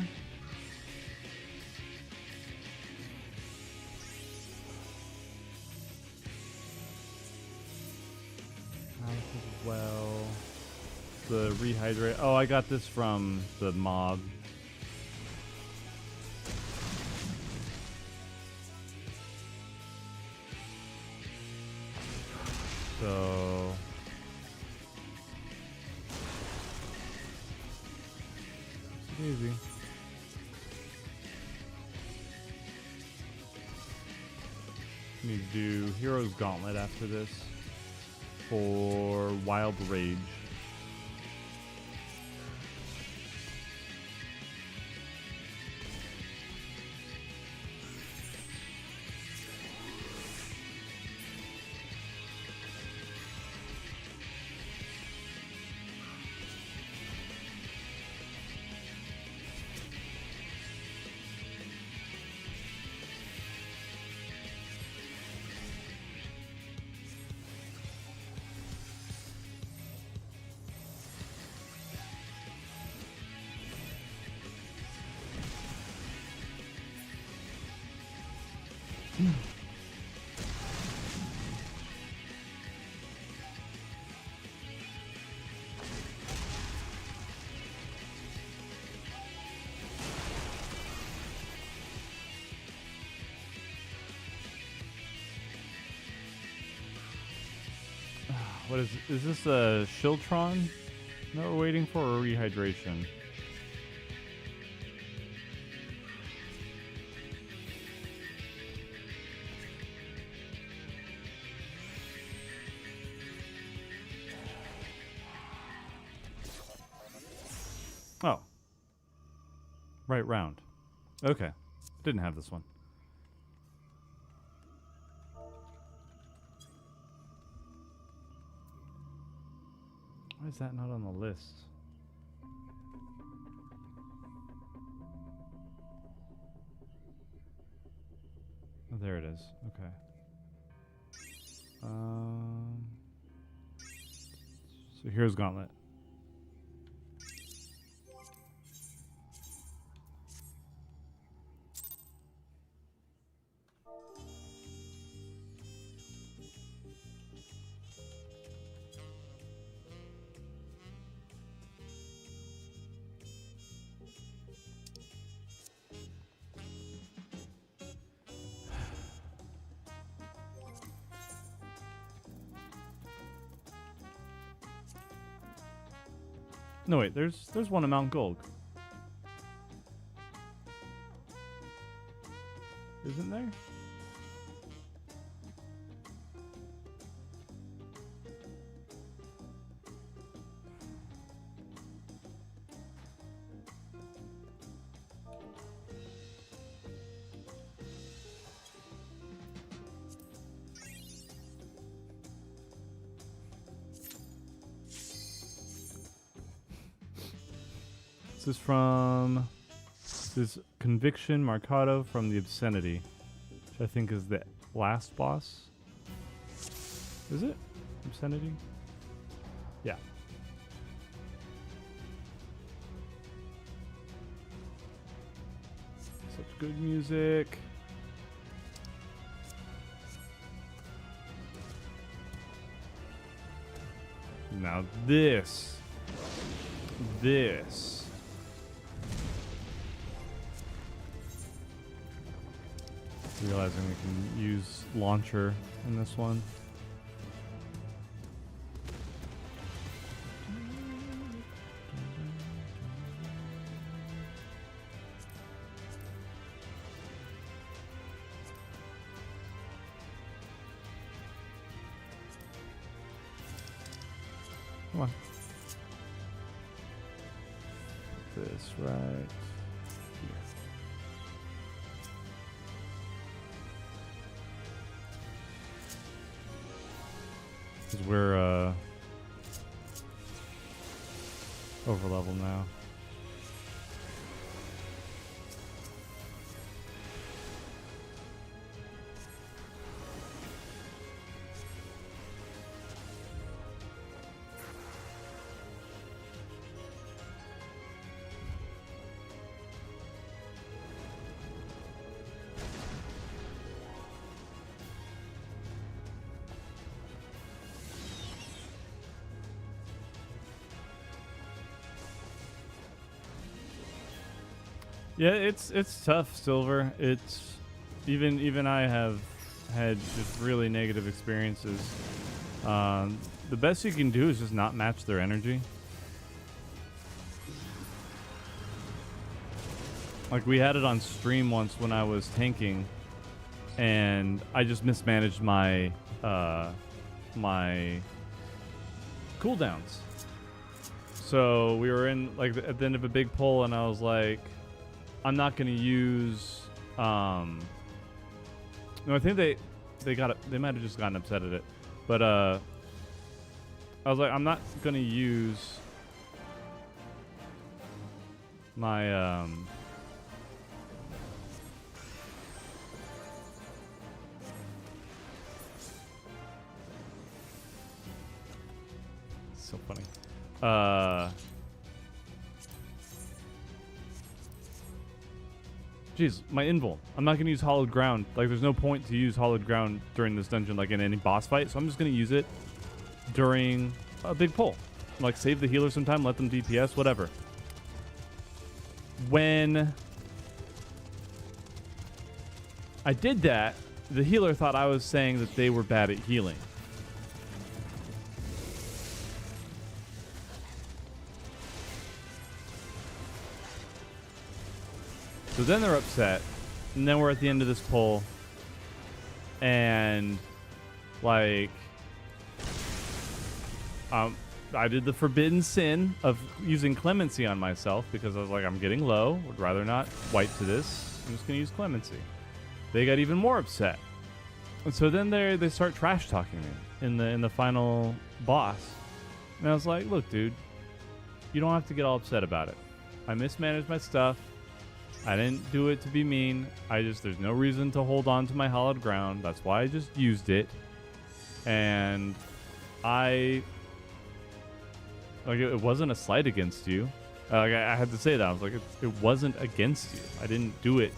well. The rehydrate. Oh, I got this from the mob. So easy. Need to do Hero's Gauntlet after this for Wild Rage. What is this a Shiltron that we're waiting for, or rehydration? Oh. Right round. Okay. Didn't have this one. Why is that not on the list? there it is. Okay. So here's Gauntlet. No, wait, there's one in Mount Gold. Isn't there? This is Conviction Marcato from the Obscenity, which I think is the last boss. Is it? Obscenity? Yeah. Such good music. Now this. Realizing we can use launcher in this one. Come on. This right here. Because we're over level now. Yeah, it's tough, Silver. It's even I have had just really negative experiences. The best you can do is just not match their energy. Like we had it on stream once when I was tanking, and I just mismanaged my my cooldowns. So we were in like at the end of a big pull, and I was like, I'm not gonna use. No, I think they might have just gotten upset at it, but I was like, I'm not gonna use my so funny. Jeez, my invul. I'm not going to use Hollowed Ground. Like, there's no point to use Hollowed Ground during this dungeon, like, in any boss fight. So I'm just going to use it during a big pull. Like, save the healer sometime, let them DPS, whatever. When I did that, the healer thought I was saying that they were bad at healing. So then they're upset, and then we're at the end of this pull, and like, I did the forbidden sin of using clemency on myself because I was like, I'm getting low, would rather not wipe to this. I'm just gonna use clemency. They got even more upset, and so then they start trash talking me in the final boss, and I was like, look, dude, you don't have to get all upset about it. I mismanaged my stuff. I didn't do it to be mean. There's no reason to hold on to my hallowed ground. That's why I just used it. And it wasn't a slight against you. I had to say that. I was like, it wasn't against you. I didn't do it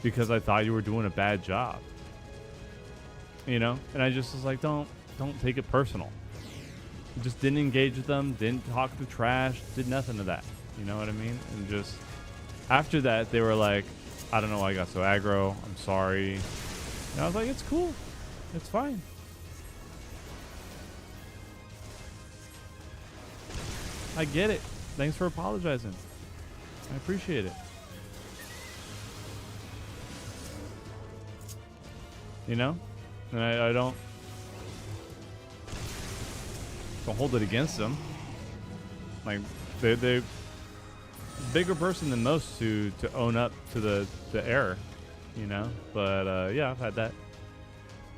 because I thought you were doing a bad job. You know? And I just was like, don't take it personal. Just didn't engage with them, didn't talk to trash, did nothing of that. You know what I mean? And just after that, they were like, I don't know why I got so aggro. I'm sorry. And I was like, it's cool. It's fine. I get it. Thanks for apologizing. I appreciate it. You know? And I don't hold it against them. Like, they're bigger person than most to own up to the error, you know? But, yeah, I've had that.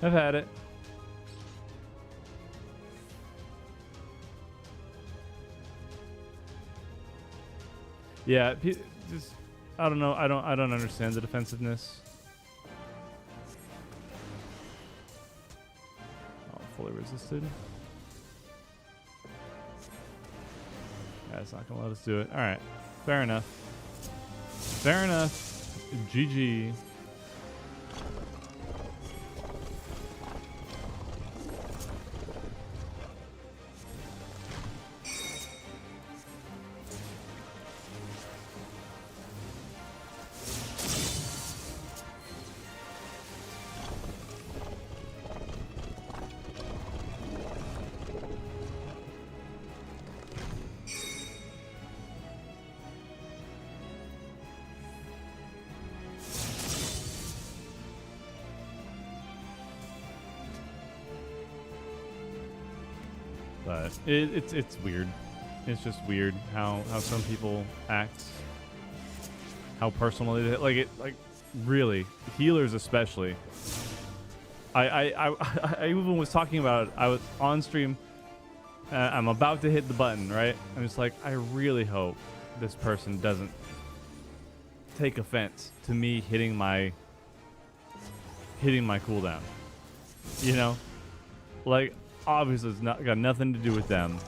I've had it. Yeah, just I don't know. I don't understand the defensiveness. Oh, fully resisted. Yeah, it's not gonna let us do it. All right, fair enough. Fair enough. GG. But it's weird. It's just weird how some people act, how personal it is. Like really, healers especially. I even was talking about it. I was on stream. I'm about to hit the button, right? I'm just like, I really hope this person doesn't take offense to me hitting my cooldown. You know, like. Obviously, it's not got nothing to do with them.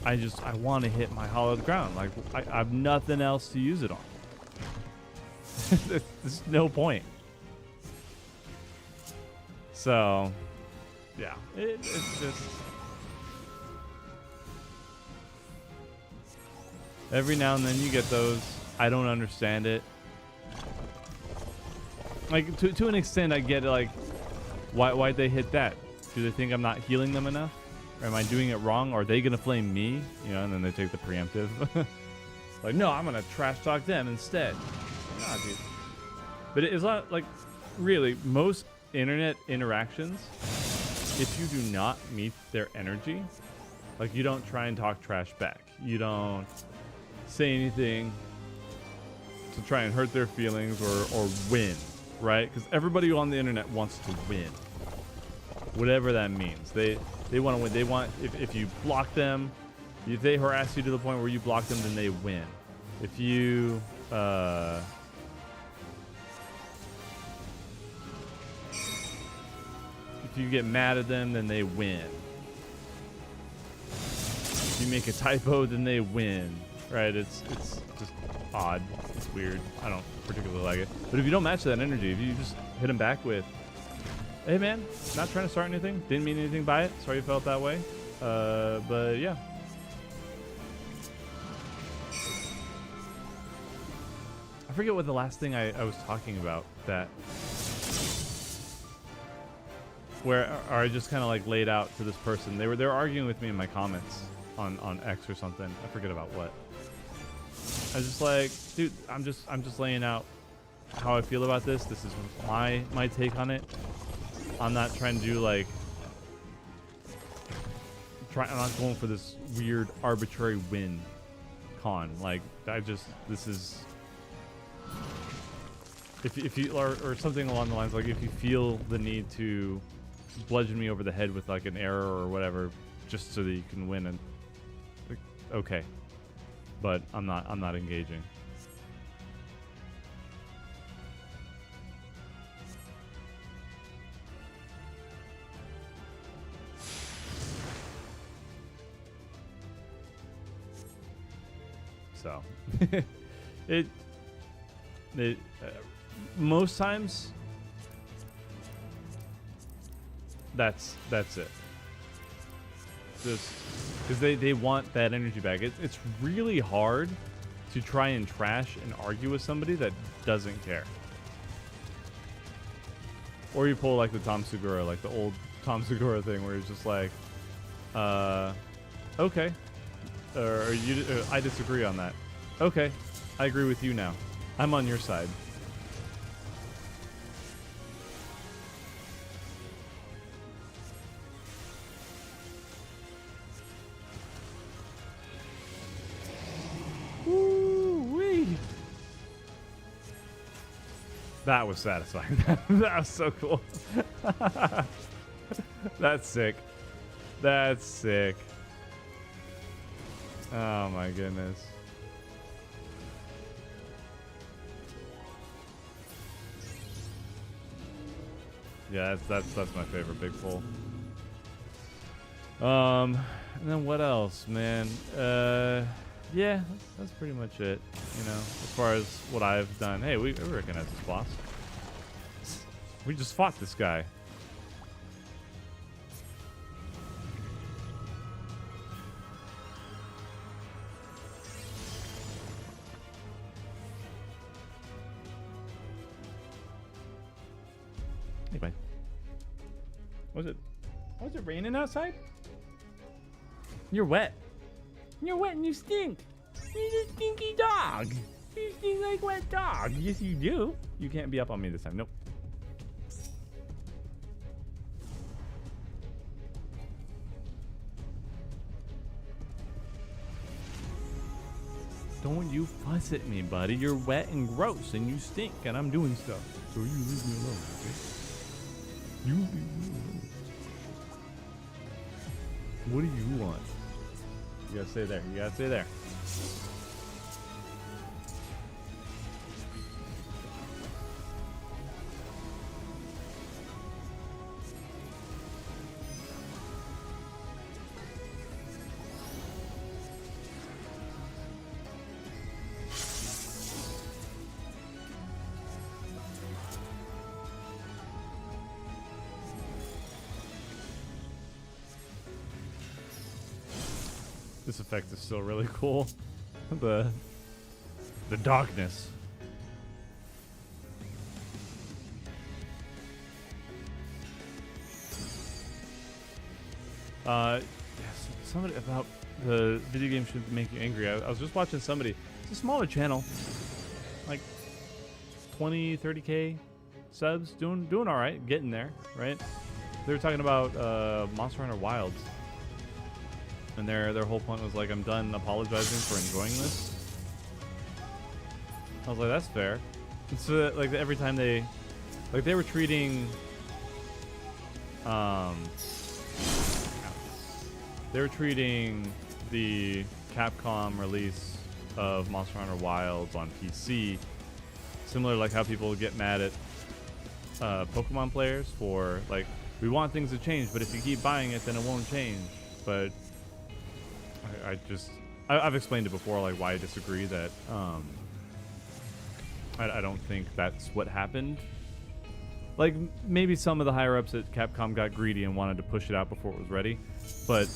I want to hit my hollowed ground. Like, I have nothing else to use it on. There's no point. So, yeah, it's just every now and then you get those. I don't understand it. Like to an extent, I get it. Like, why'd they hit that? Do they think I'm not healing them enough? Or am I doing it wrong? Or are they going to flame me? You know, and then they take the preemptive. Like, no, I'm going to trash talk them instead. Nah, dude. But it's not like, really, most internet interactions, if you do not meet their energy, like, you don't try and talk trash back. You don't say anything to try and hurt their feelings or win, right? Because everybody on the internet wants to win. Whatever that means. They want to win. They want, if you block them, if they harass you to the point where you block them, then they win. If you get mad at them, then they win. If you make a typo, then they win. Right? It's just odd. It's weird. I don't particularly like it. But if you don't match that energy, if you just hit them back with, hey man, not trying to start anything. Didn't mean anything by it. Sorry you felt that way. But yeah. I forget what the last thing I was talking about where I just kind of like laid out to this person. They were arguing with me in my comments on X or something. I forget about what. I was just like, dude, I'm just laying out how I feel about this. This is my take on it. I'm not trying to do like I'm not going for this weird arbitrary win con. Like this is if you or something along the lines, like if you feel the need to bludgeon me over the head with like an arrow or whatever just so that you can win, and like, okay, but I'm not engaging. So it most times that's it. Just because they want that energy back. It's really hard to try and trash and argue with somebody that doesn't care. Or you pull like the Tom Segura, like the old Tom Segura thing, where he's just like, okay, or I disagree on that. Okay, I agree with you now. I'm on your side. Woo-wee. That was satisfying. That was so cool. That's sick. That's sick. Oh my goodness. Yeah, that's my favorite big pull. And then what else, man? Yeah, that's pretty much it. You know, as far as what I've done. Hey, we recognize this boss. We just fought this guy. Anyway, was it raining outside? You're wet. You're wet and you stink. You're a stinky dog. You stink like wet dog. Yes, you do. You can't be up on me this time. Nope. Don't you fuss at me, buddy. You're wet and gross and you stink and I'm doing stuff. So you leave me alone, okay? You leave me alone. What do you want? You gotta stay there. You gotta stay there. This effect is still really cool. The darkness. Yes, somebody about the video game should make you angry. I was just watching somebody. It's a smaller channel, like 20, 30K subs, doing all right, getting there, right? They were talking about Monster Hunter Wilds. And their whole point was like, I'm done apologizing for enjoying this. I was like, that's fair. And so like every time they were treating the Capcom release of Monster Hunter Wilds on PC similar to like how people get mad at Pokemon players for like, we want things to change, but if you keep buying it, then it won't change. But I've explained it before, like why I disagree that I don't think that's what happened. Like maybe some of the higher ups at Capcom got greedy and wanted to push it out before it was ready, but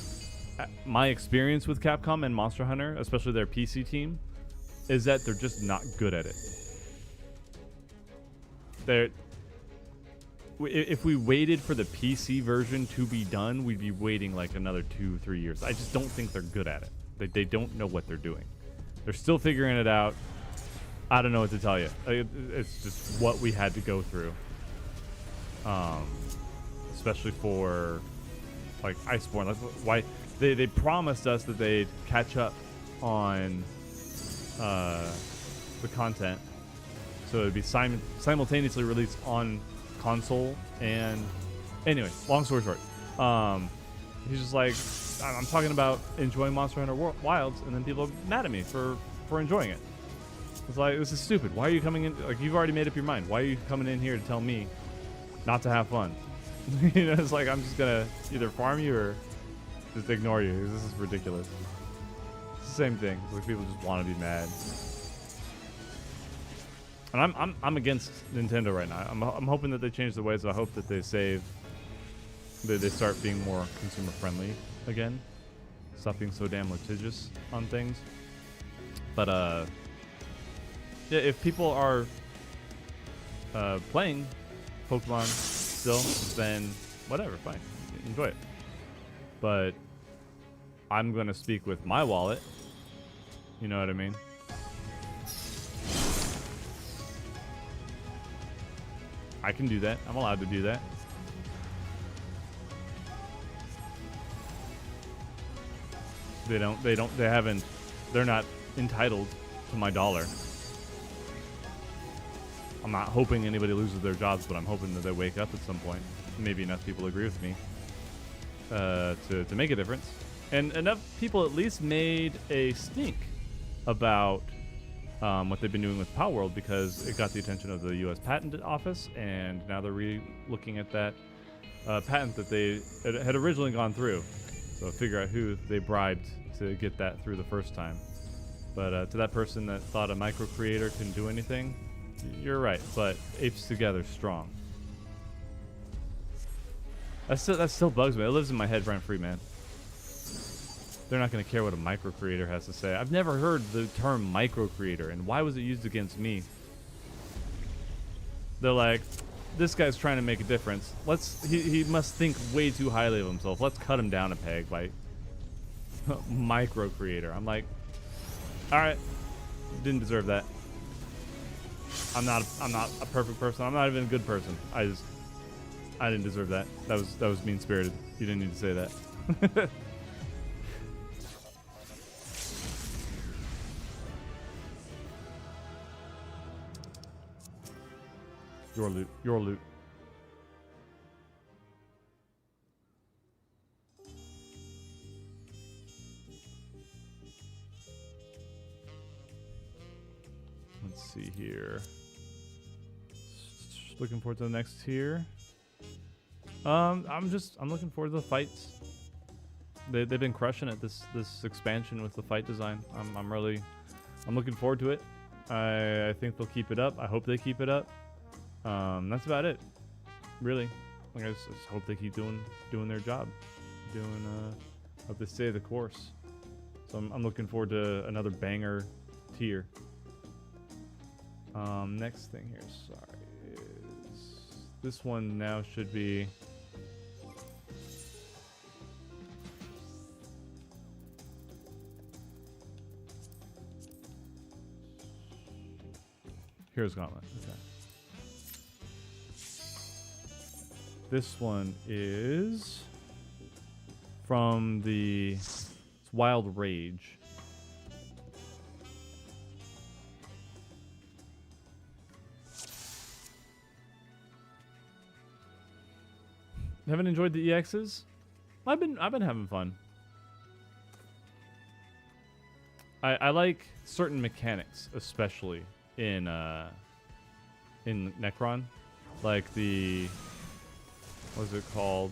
my experience with Capcom and Monster Hunter, especially their PC team, is that they're just not good at it. If we waited for the PC version to be done, we'd be waiting like another 2-3 years. I just don't think they're good at it. They don't know what they're doing. They're still figuring it out. I don't know what to tell you. It's just what we had to go through. Especially for like Iceborne. That's why they promised us that they'd catch up on the content. So it'd be simultaneously released on console. And anyway, long story short, he's just like, I'm talking about enjoying Monster Hunter Wilds, and then people are mad at me for enjoying it. It's like, this is stupid. Why are you coming in? Like, you've already made up your mind. Why are you coming in here to tell me not to have fun? You know, it's like, I'm just gonna either farm you or just ignore you. This is ridiculous. It's the same thing. It's like people just want to be mad. And I'm against Nintendo right now. I'm hoping that they change the ways. I hope that they they start being more consumer friendly again. Stop being so damn litigious on things. But yeah, if people are playing Pokemon still, then whatever, fine, enjoy it. But I'm gonna speak with my wallet. You know what I mean? I can do that. I'm allowed to do that. They're not entitled to my dollar. I'm not hoping anybody loses their jobs, but I'm hoping that they wake up at some point. Maybe enough people agree with me to make a difference. And enough people at least made a stink about what they've been doing with Power World, because it got the attention of the U.S. Patent Office, and now they're re-looking at that patent that they had originally gone through. So figure out who they bribed to get that through the first time. But to that person that thought a micro creator couldn't do anything, you're right. But apes together strong. That still bugs me. It lives in my head rent free, man. They're not going to care what a micro creator has to say. I've never heard the term micro creator, and why was it used against me? They're like, this guy's trying to make a difference. He must think way too highly of himself. Let's cut him down a peg by micro creator. I'm like, all right, didn't deserve that. I'm not a perfect person. I'm not even a good person. I didn't deserve that. That was mean spirited. You didn't need to say that. Your loot. Your loot. Let's see here. Just looking forward to the next tier. I'm looking forward to the fights. They've been crushing it this expansion with the fight design. I'm looking forward to it. I think they'll keep it up. I hope they keep it up. That's about it, really. Like, I just hope they keep doing their job, hope they stay the course. So I'm looking forward to another banger tier. Next thing here, sorry, is this one now should be. Here's Gauntlet. Okay. This one is from the Wild Rage. Haven't enjoyed the EXs? I've been having fun. I like certain mechanics, especially in Necron, like the. What is it called?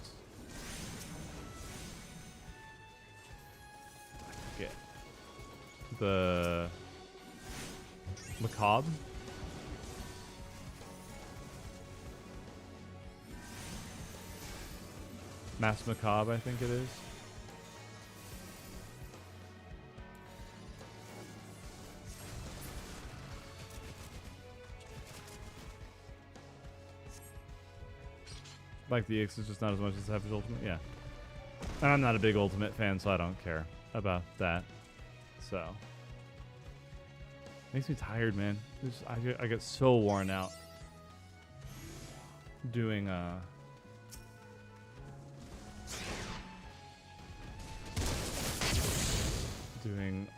I forget. The Macabre? Mass Macabre, I think it is. Like the X is just not as much as Savage Ultimate, yeah. And I'm not a big Ultimate fan, so I don't care about that. So makes me tired, man. I get so worn out doing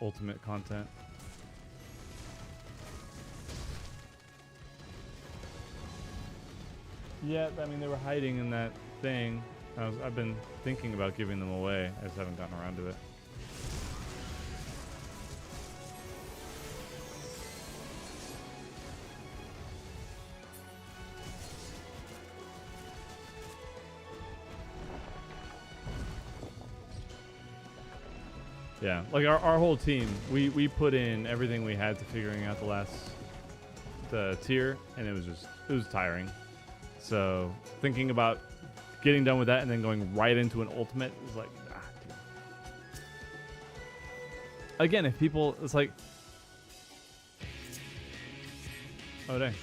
Ultimate content. Yeah, I mean, they were hiding in that thing. I've been thinking about giving them away. I just haven't gotten around to it. Yeah, like our whole team, we put in everything we had to figuring out the tier, and it was tiring. So thinking about getting done with that and then going right into an ultimate is like, dude. Again, if people, it's like, oh dang.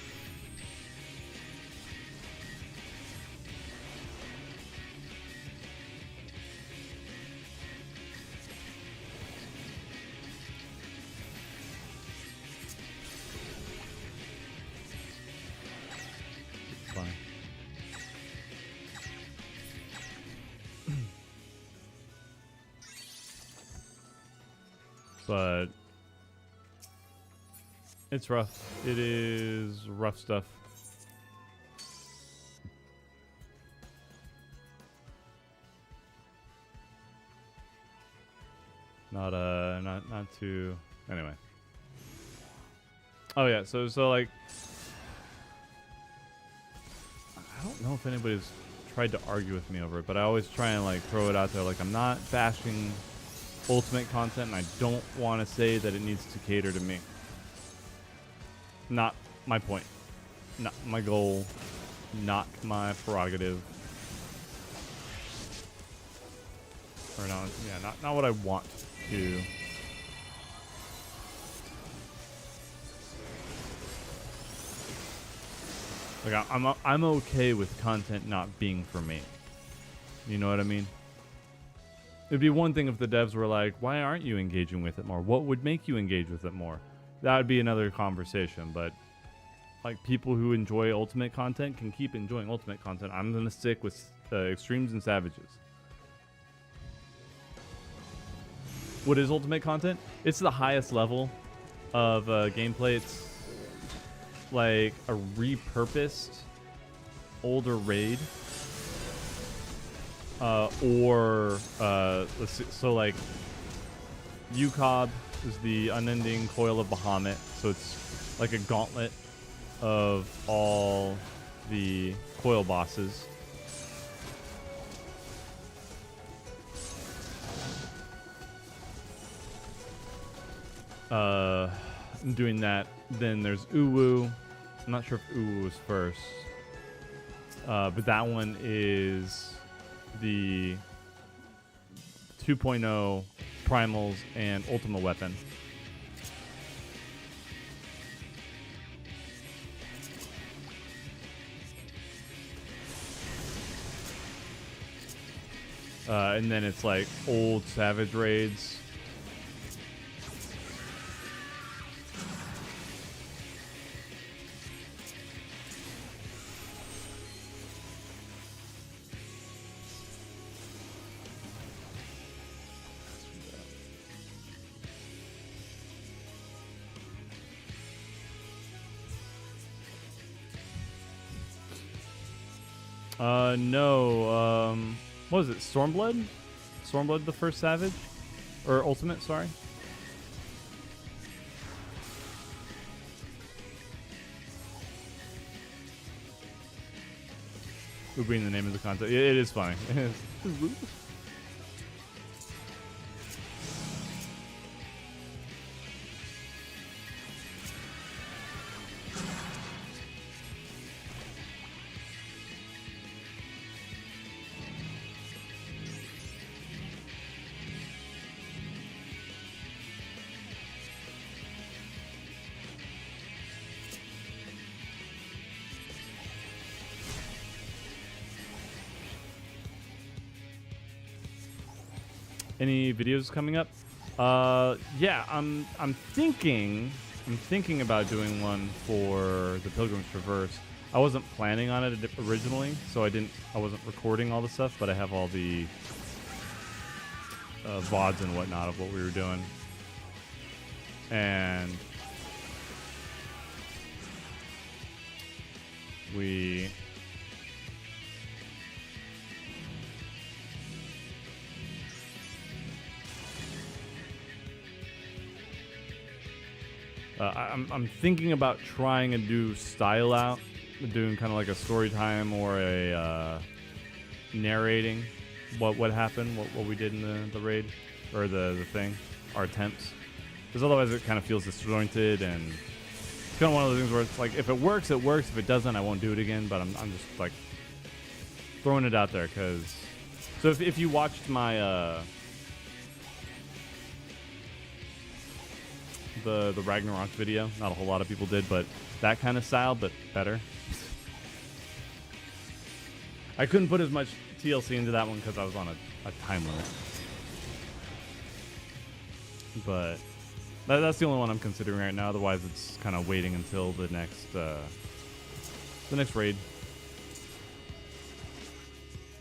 But it's rough. It is rough stuff. Not too. Anyway. Oh yeah. So like, I don't know if anybody's tried to argue with me over it, but I always try and like throw it out there. Like, I'm not bashing ultimate content, and I don't want to say that it needs to cater to me. Not my point, not my goal, not my prerogative, or not, yeah, not what I want to. Like, I'm okay with content not being for me. You know what I mean? It'd be one thing if the devs were like, why aren't you engaging with it more? What would make you engage with it more? That would be another conversation. But like, people who enjoy ultimate content can keep enjoying ultimate content. I'm going to stick with extremes and savages. What is ultimate content? It's the highest level of gameplay. It's like a repurposed older raid. Let's see, so like UCOB is the unending coil of Bahamut, so it's like a gauntlet of all the coil bosses. Doing that. Then there's Uwu. I'm not sure if Uwu was first, but that one is the 2.0 primals and ultimate weapon. And then it's like old savage raids. No, what was it? Stormblood? Stormblood the first Savage? Or Ultimate, sorry. Would be in the name of the content. It is funny. Any videos coming up? Yeah, I'm thinking about doing one for the Pilgrim's Traverse. I wasn't planning on it originally, so I wasn't recording all the stuff, but I have all the VODs and whatnot of what we were doing. And we I'm thinking about trying and do style out, doing kind of like a story time or a narrating what happened, what we did in the raid. or the thing, our attempts, because otherwise it kind of feels disjointed, and it's kind of one of those things where it's like, if it works, it works. If it doesn't, I won't do it again. But I'm just like throwing it out there, because so if you watched my the Ragnarok video, not a whole lot of people did, but that kind of style, but better. I couldn't put as much TLC into that one because I was on a time limit. But that's the only one I'm considering right now. Otherwise, it's kind of waiting until the next raid.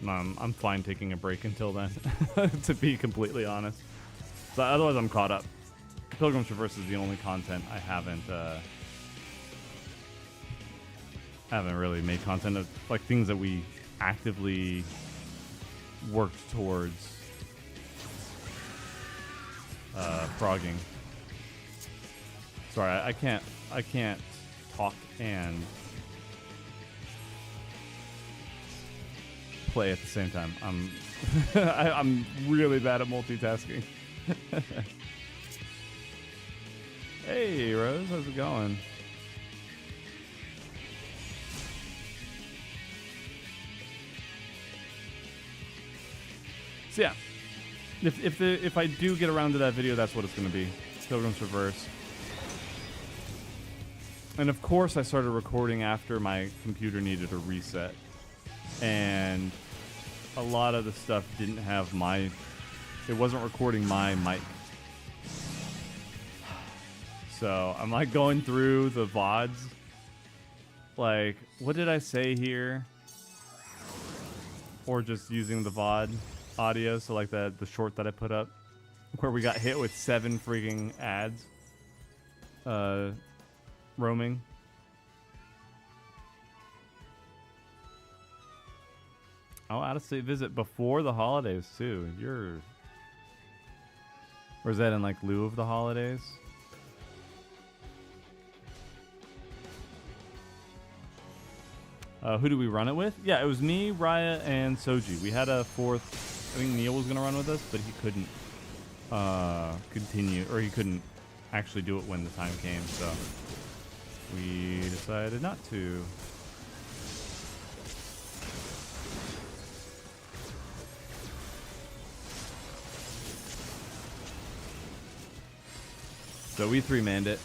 I'm fine taking a break until then, to be completely honest. So otherwise, I'm caught up. Pilgrim's Traverse is the only content I haven't really made content of, like things that we actively worked towards frogging. Sorry, I can't talk and play at the same time. I'm really bad at multitasking. Hey Rose, how's it going? So yeah, if I do get around to that video, that's what it's going to be. Pilgrim's Traverse. And of course, I started recording after my computer needed a reset, and a lot of the stuff didn't have it wasn't recording my mic. So I'm like going through the VODs, like, what did I say here? Or just using the VOD audio, so like the short that I put up, where we got hit with 7 freaking ads, roaming. Oh, out of state visit before the holidays too. Or is that in like lieu of the holidays? Who do we run it with? Yeah, it was me, Raya, and Soji. We had a fourth. I think Neil was going to run with us, but he couldn't continue, or he couldn't actually do it when the time came, so we decided not to. So we 3-manned it.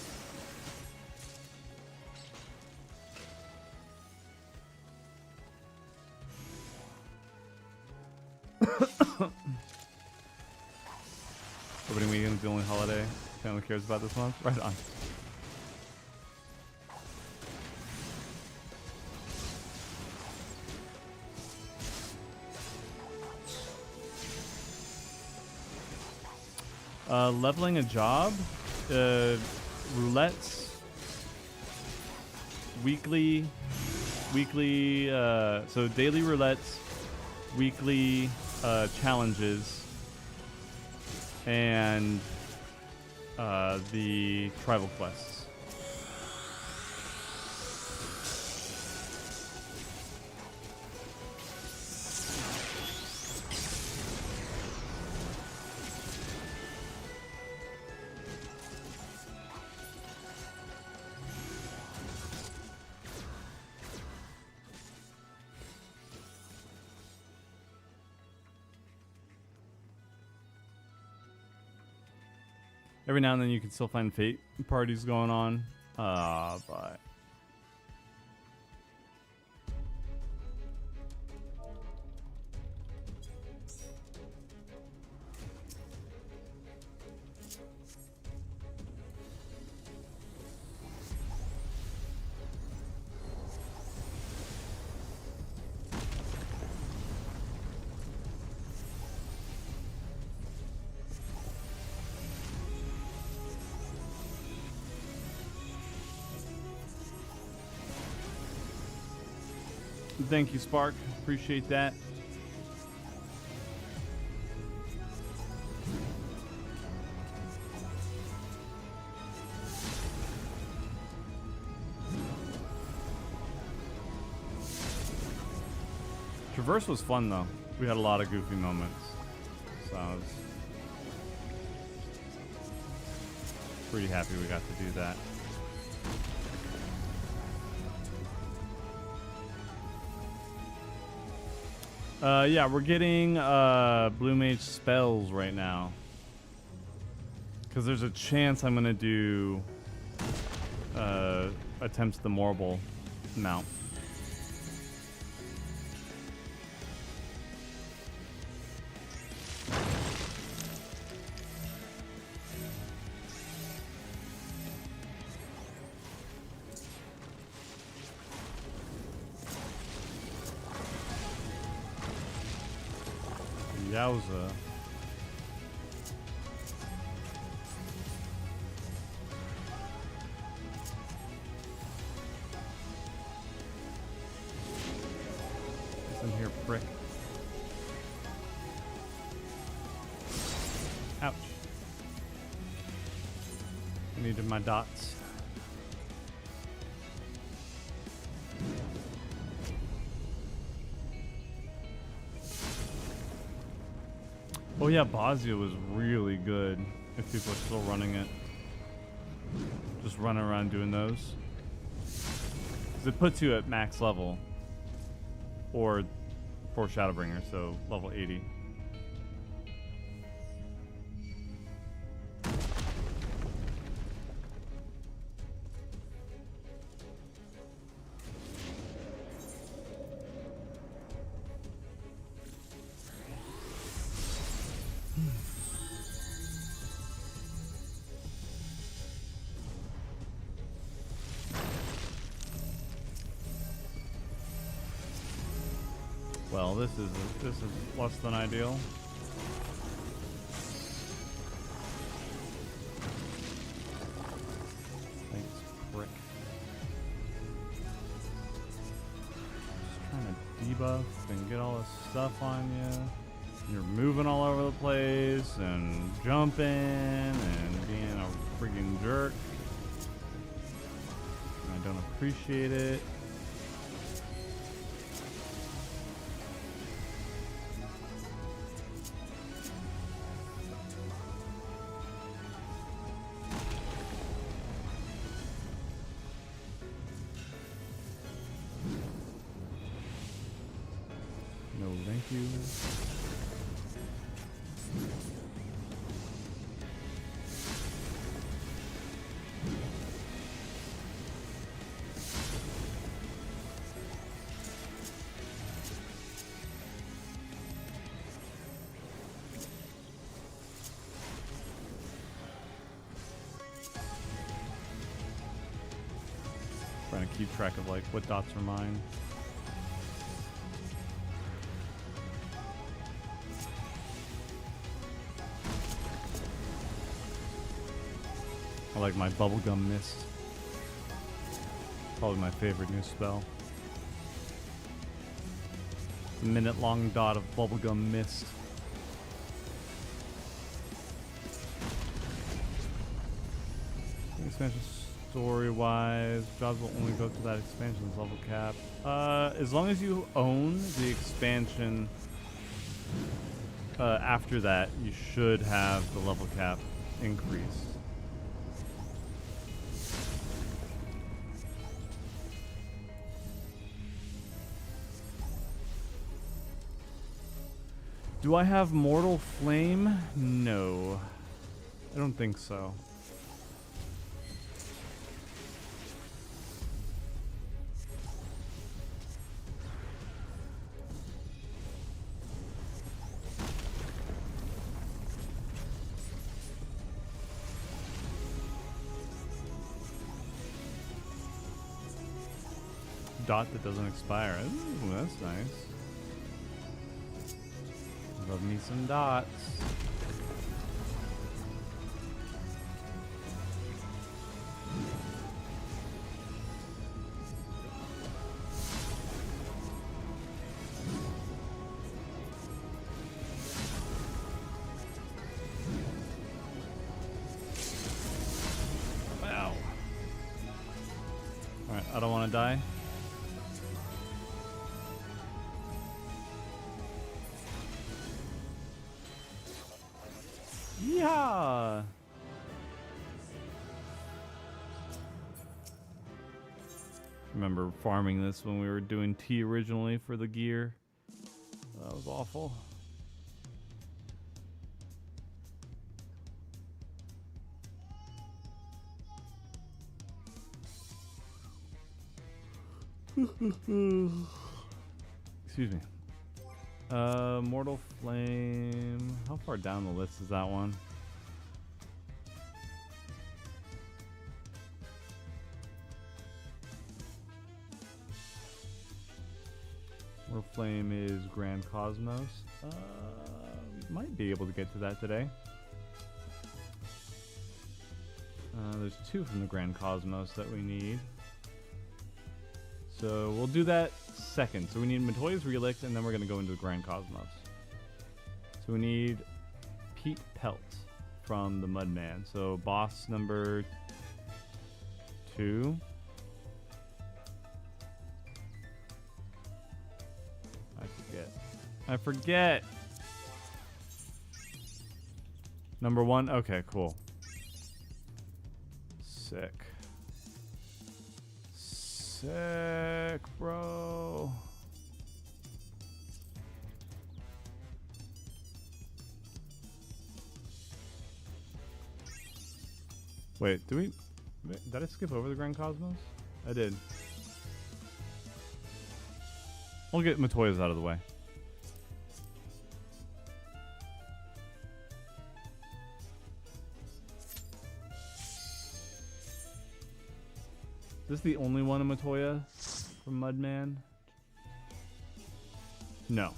Opening weekend is the only holiday family cares about this month. Right on. Leveling a job, roulettes, weekly, so daily roulettes, weekly challenges, and the tribal quests. Every now and then you can still find Fate parties going on, but thank you, Spark. Appreciate that. Traverse was fun, though. We had a lot of goofy moments. So Pretty happy we got to do that. Yeah, we're getting Blue Mage spells right now. Because there's a chance I'm going to do attempts the Morble mount. Yowza. Listen here, prick. Ouch. I needed my dots. Oh yeah, Bosnia was really good if people are still running it. Just running around doing those. 'Cause it puts you at max level. Or for Shadowbringer, so level 80. Well, this is less than ideal. Thanks, prick. Just trying to debuff and get all this stuff on you. You're moving all over the place and jumping and being a freaking jerk. I don't appreciate it. No, thank you. Trying to keep track of like what dots are mine. I like my bubblegum mist. Probably my favorite new spell. A minute-long dot of bubblegum mist. Expansion story-wise, jobs will only go to that expansion's level cap. As long as you own the expansion after that, you should have the level cap increased. Do I have Mortal Flame? No. I don't think so. Dot that doesn't expire. Ooh, that's nice. Love me some dots. Wow. Alright, I don't want to die. Yeah. Remember farming this when we were doing tea originally for the gear. That was awful. Excuse me. Mortal Flame. How far down the list is that one? Mortal Flame is Grand Cosmos. We might be able to get to that today. There's 2 from the Grand Cosmos that we need. So we'll do that second. So we need Matoya's Relict, and then we're going to go into the Grand Cosmos. So we need Peat Pelt from the Mudman. So boss number 2. I forget. Number 1? Okay, cool. Sick. Sick, bro. Wait, did I skip over the Grand Cosmos? I did. We'll get Matoya's out of the way. Is this the only one in Matoya from Mudman? No.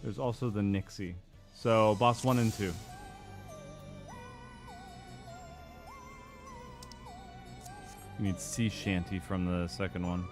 There's also the Nixie. So, boss 1 and 2. You need Sea Shanty from the second one.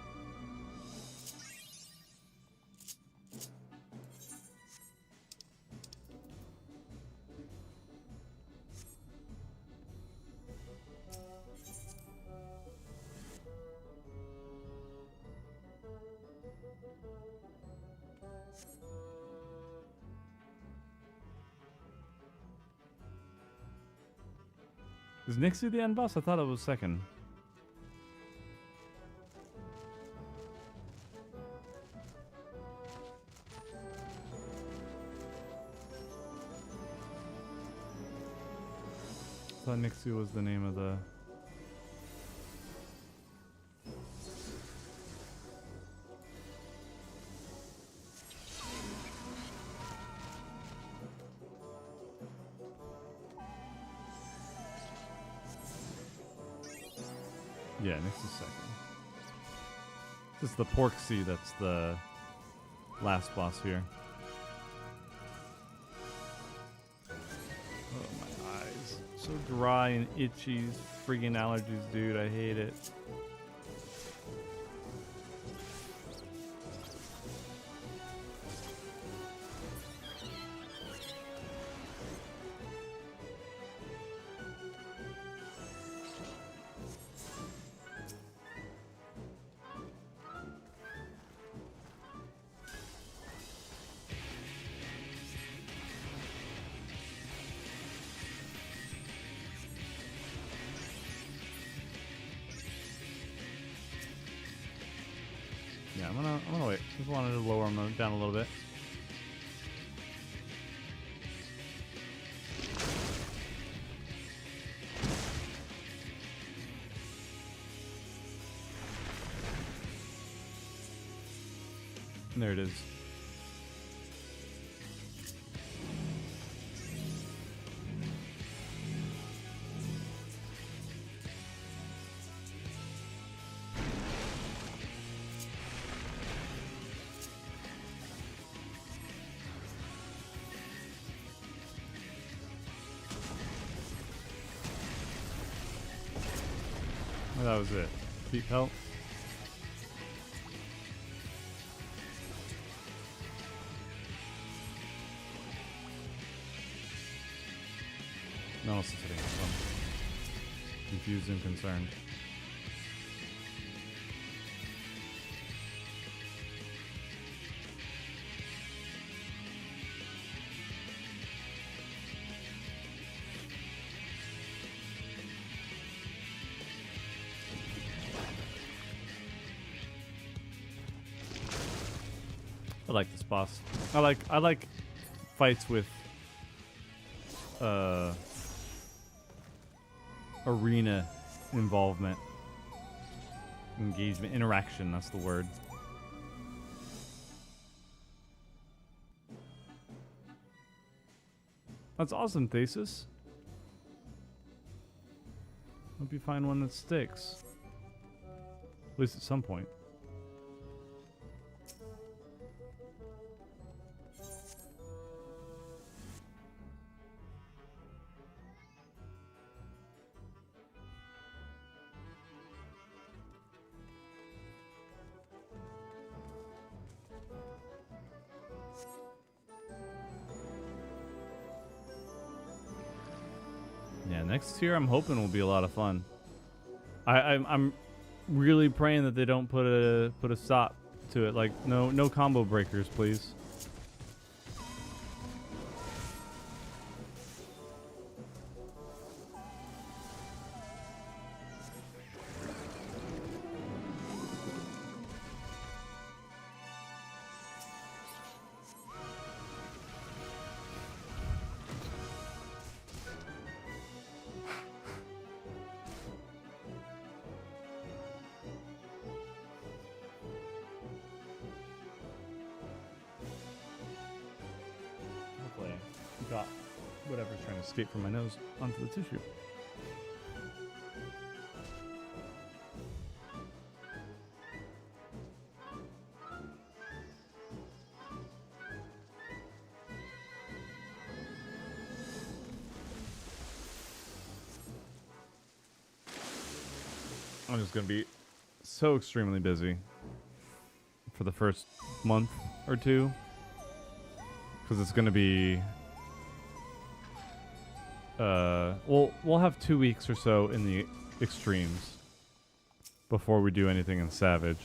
Is Nixie the end boss? I thought it was second. I thought Nixie was the name of the... Yeah, Nixie's second. This is the Porksea that's the last boss here. Oh, my eyes. So dry and itchy. Friggin' allergies, dude. I hate it. Yeah, I'm gonna wait. Just wanted to lower him down a little bit. And there it is. Well, that was it. Peat Pelt. No one else is hitting this one. Confused and concerned. I like this boss. I like fights with arena involvement, engagement, interaction. That's the word. That's awesome, Thesis. Hope you find one that sticks. At least at some point. Yeah, next tier I'm hoping will be a lot of fun. I'm really praying that they don't put a stop to it. Like no combo breakers, please. Got whatever's trying to escape from my nose onto the tissue. I'm just gonna be so extremely busy for the first month or two, because it's gonna be we'll have 2 weeks or so in the extremes before we do anything in Savage.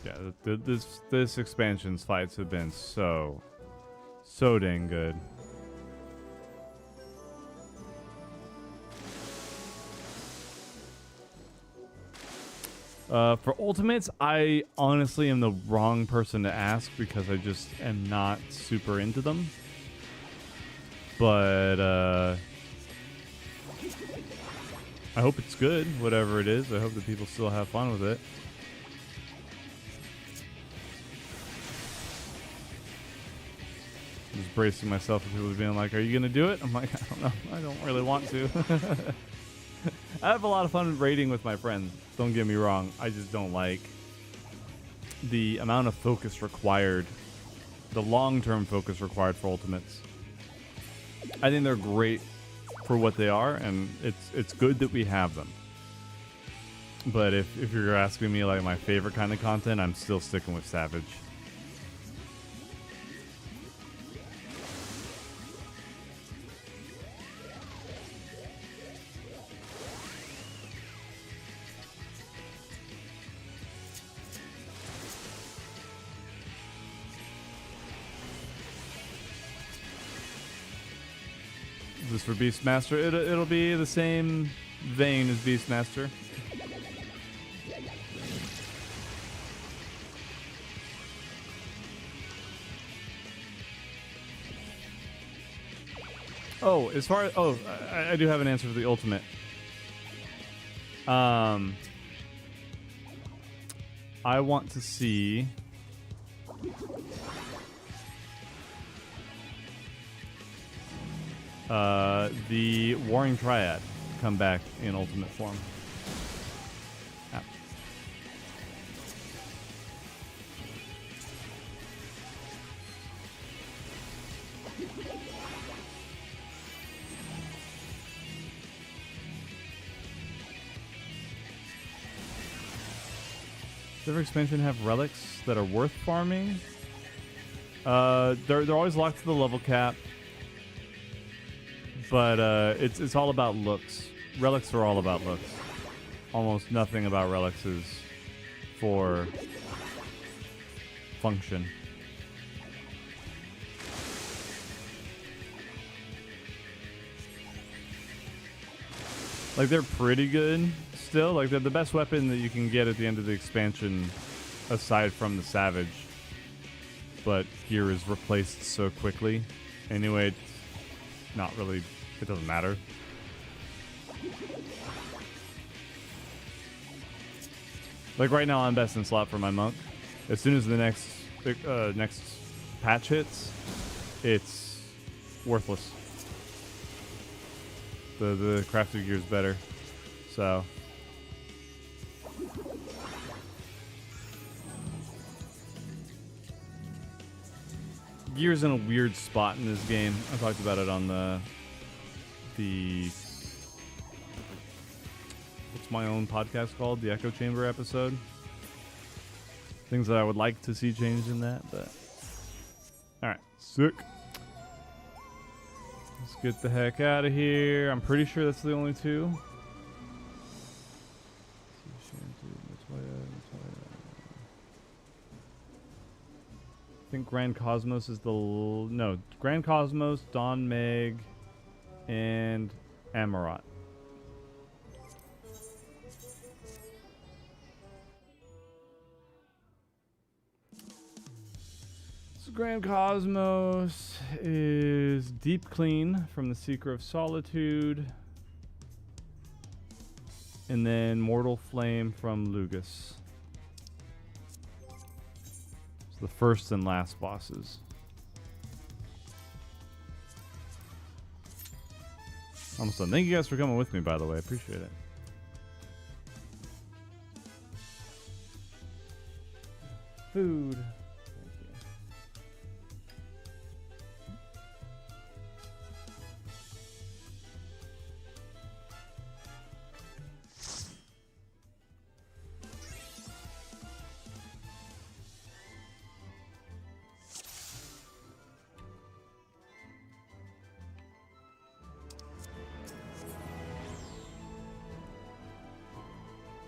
Yeah, this expansion's fights have been so dang good. For ultimates, I honestly am the wrong person to ask because I just am not super into them. But I hope it's good, whatever it is. I hope that people still have fun with it. Just bracing myself for people being like, are you going to do it? I'm like, I don't know. I don't really want to. I have a lot of fun raiding with my friends. Don't get me wrong. I just don't like the amount of focus required, the long-term focus required for ultimates. I think they're great for what they are, and it's good that we have them. But if you're asking me like my favorite kind of content, I'm still sticking with Savage. This for Beastmaster, it'll be the same vein as Beastmaster. Oh, as far as I do have an answer for the ultimate. I want to see the Warring Triad come back in ultimate form. Ah. Does every expansion have relics that are worth farming? They're always locked to the level cap. but it's all about looks. Relics are all about looks. Almost nothing about relics is for function. Like, they're pretty good still. Like, they're the best weapon that you can get at the end of the expansion aside from the Savage. But gear is replaced so quickly. Anyway, it's not really, it doesn't matter. Like, right now I'm best in slot for my monk. As soon as the next patch hits, it's worthless. The crafted gear is better. So gear's in a weird spot in this game. I talked about it on the what's my own podcast called? The Echo Chamber episode. Things that I would like to see changed in that, but alright, sick. Let's get the heck out of here. I'm pretty sure that's the only two. I think Grand Cosmos is the... No, Grand Cosmos, Dawn Meg, and Amarot. Grand Cosmos is Deep Clean from the Seeker of Solitude, and then Mortal Flame from Lugus. It's the first and last bosses. Almost done. Thank you guys for coming with me, by the way. I appreciate it. Food.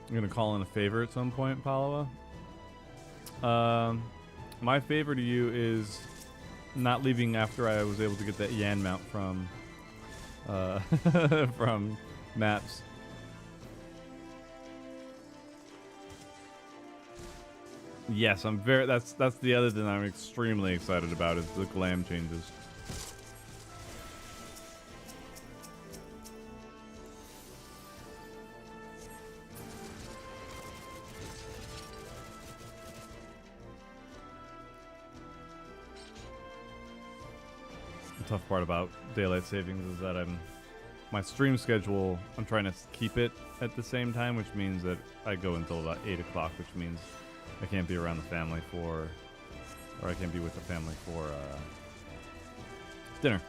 I'm gonna call in a favor at some point, Palawa. My favor to you is not leaving after I was able to get that Yan mount from from Maps. Yes, I'm very. That's the other thing I'm extremely excited about is the glam changes. Tough part about daylight savings is that my stream schedule, I'm trying to keep it at the same time, which means that I go until about 8 o'clock, which means I can't be around the family or I can't be with the family for dinner.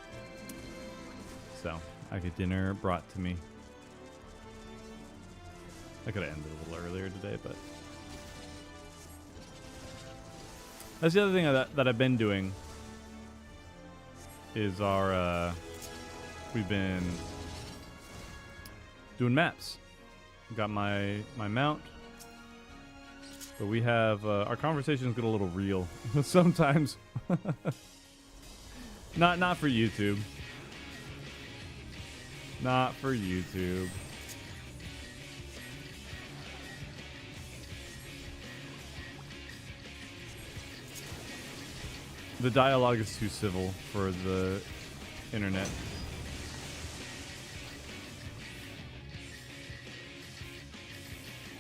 So I get dinner brought to me. I could have ended a little earlier today, but that's the other thing that I've been doing. Is we've been doing maps. Got my mount, but we have our conversations get a little real sometimes. Not for YouTube. Not for YouTube. The dialogue is too civil for the internet.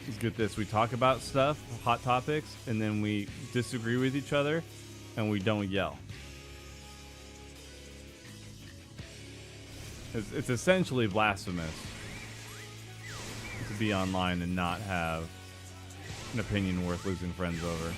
Let's get this. We talk about stuff, hot topics, and then we disagree with each other, and we don't yell. It's essentially blasphemous to be online and not have an opinion worth losing friends over.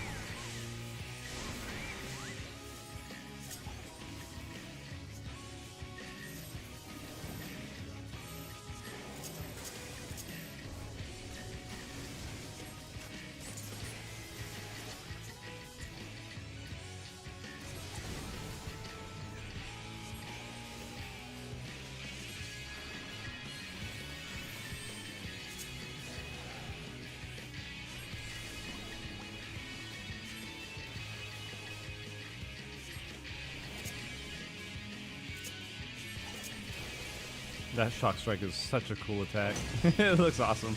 That shock strike is such a cool attack. It looks awesome.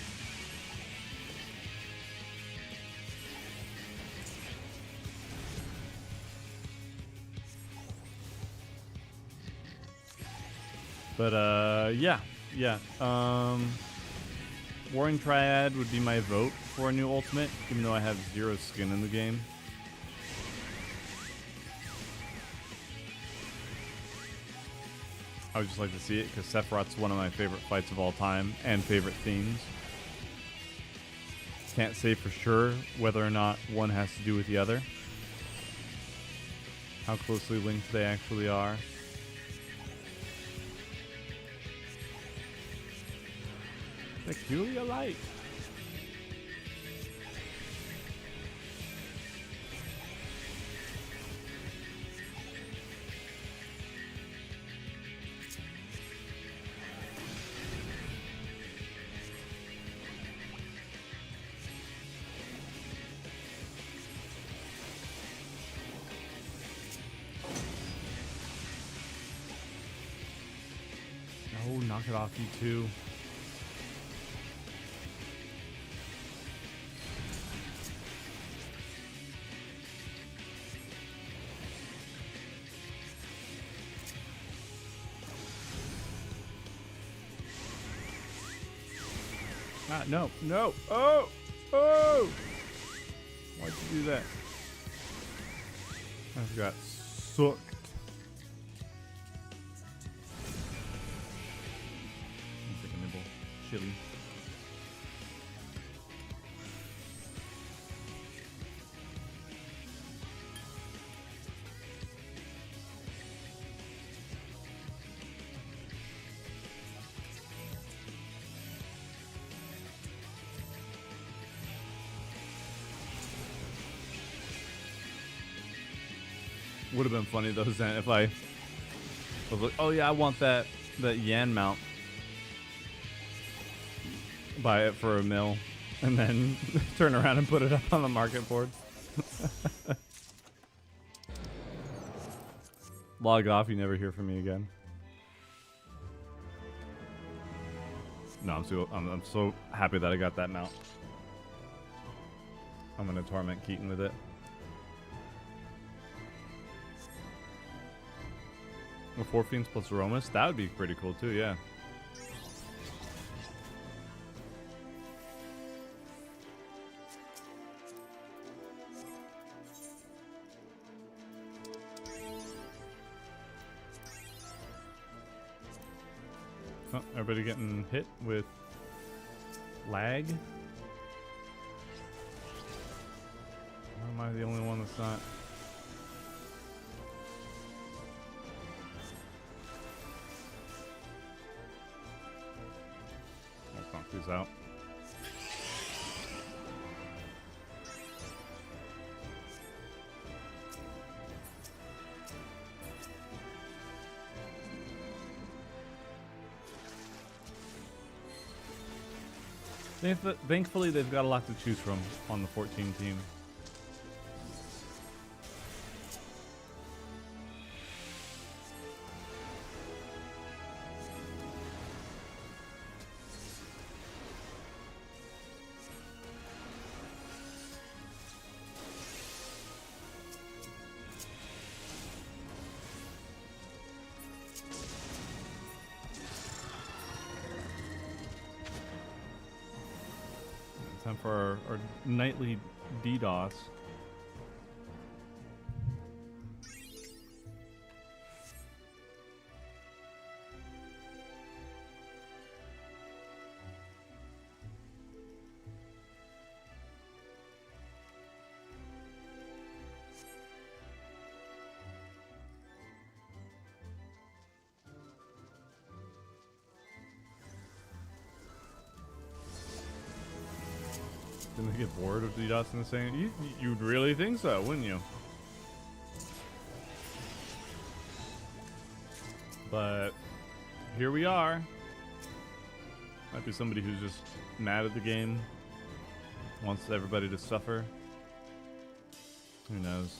But yeah. Warring Triad would be my vote for a new ultimate, even though I have 0 skin in the game. I would just like to see it because Sephiroth's one of my favorite fights of all time and favorite themes. Can't say for sure whether or not one has to do with the other. How closely linked they actually are. Peculiar light. Oh, knock it off, you two. Ah, no, no. Oh, oh. Why'd you do that? I got sucked. I'll take a nibble. Chili. Would have been funny though, Zen, if I was like, oh yeah, I want that Yan mount. Buy it for $1 mil, and then turn around and put it up on the market board. Log off, you never hear from me again. No, I'm so happy that I got that mount. I'm gonna torment Keaton with it. A 4 Fiends plus Aromas? That would be pretty cool too, yeah. Oh, everybody getting hit with lag? Or am I the only one that's not? Let's knock these out. Thankfully, they've got a lot to choose from on the 14 team. Time for our nightly DDoS. Didn't they get bored of DDoS and saying, you'd really think so, wouldn't you? But here we are. Might be somebody who's just mad at the game, wants everybody to suffer. Who knows?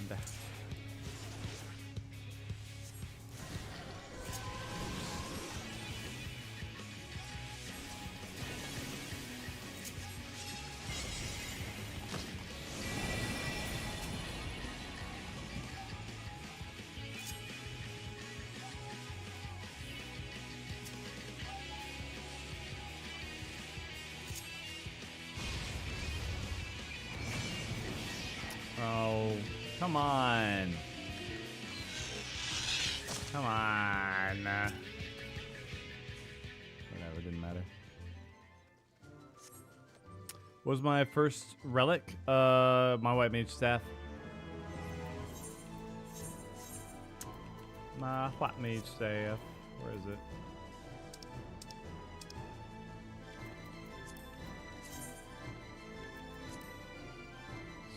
blood. Oh, come on. Come on. Whatever, didn't matter. What was my first relic? My white mage staff. My white mage staff. Where is it?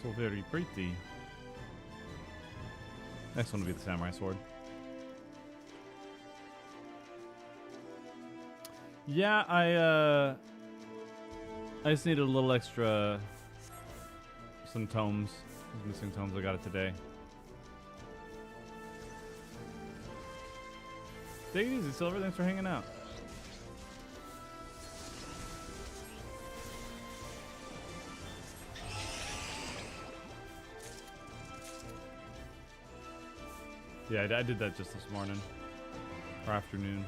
So very pretty. Next one will be the samurai sword. Yeah, I just needed a little extra, some tomes. Those missing tomes, I got it today. Take it easy, Silver. Thanks for hanging out. Yeah, I did that just this morning. Or afternoon.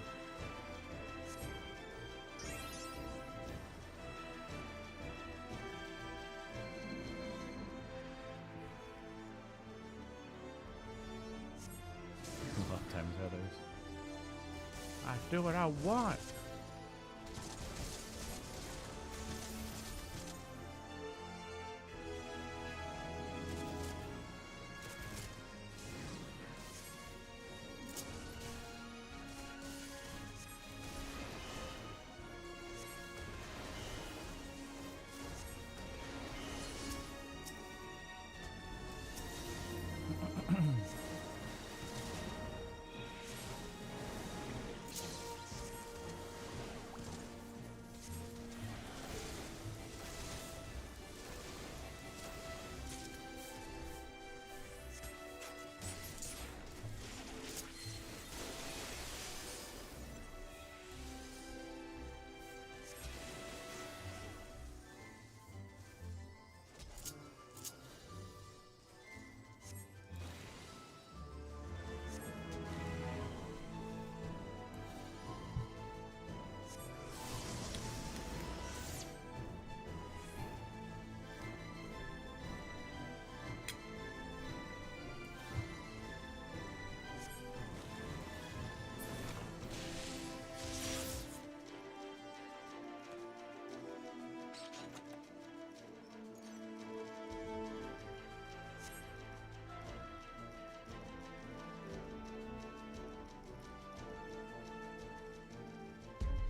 Left times others. I do what I want.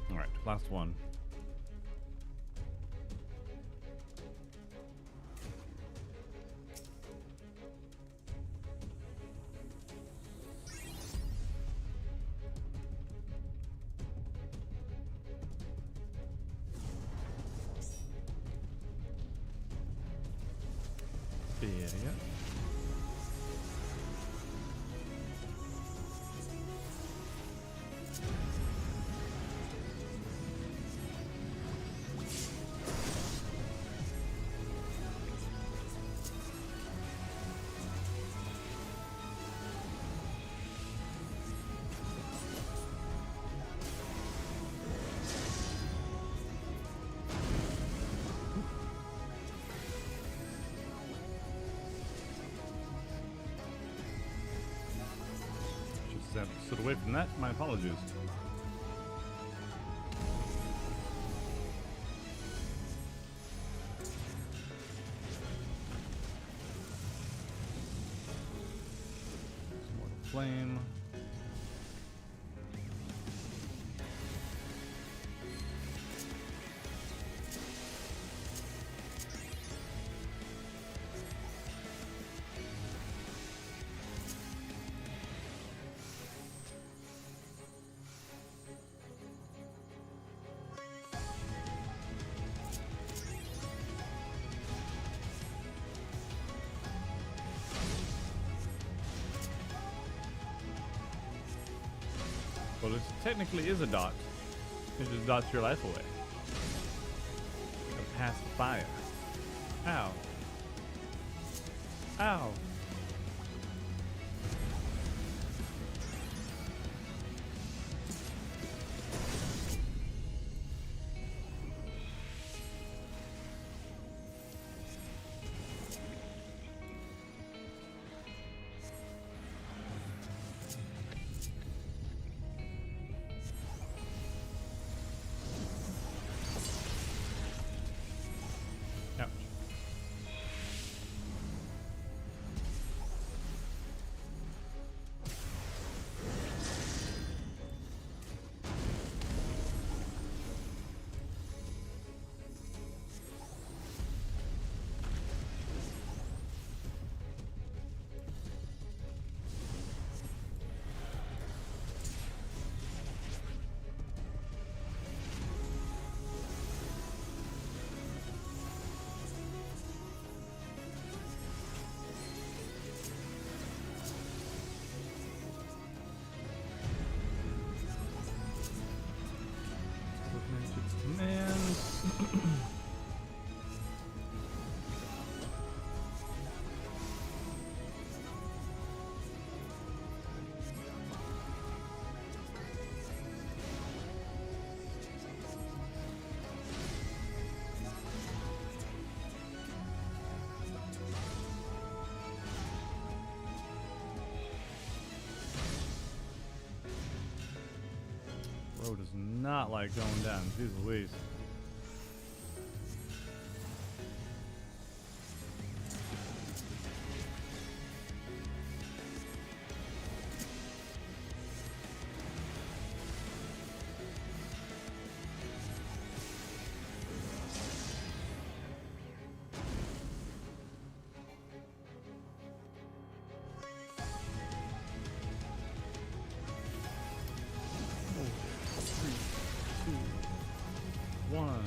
Alright, last one. Idiot. Stood away from that. My apologies. Some more flame. Well, this technically is a dot. It just dots your life away. Gotta pass the fire. Ow. Ow. Ouch. Road does not like going down. Jeez Louise. One.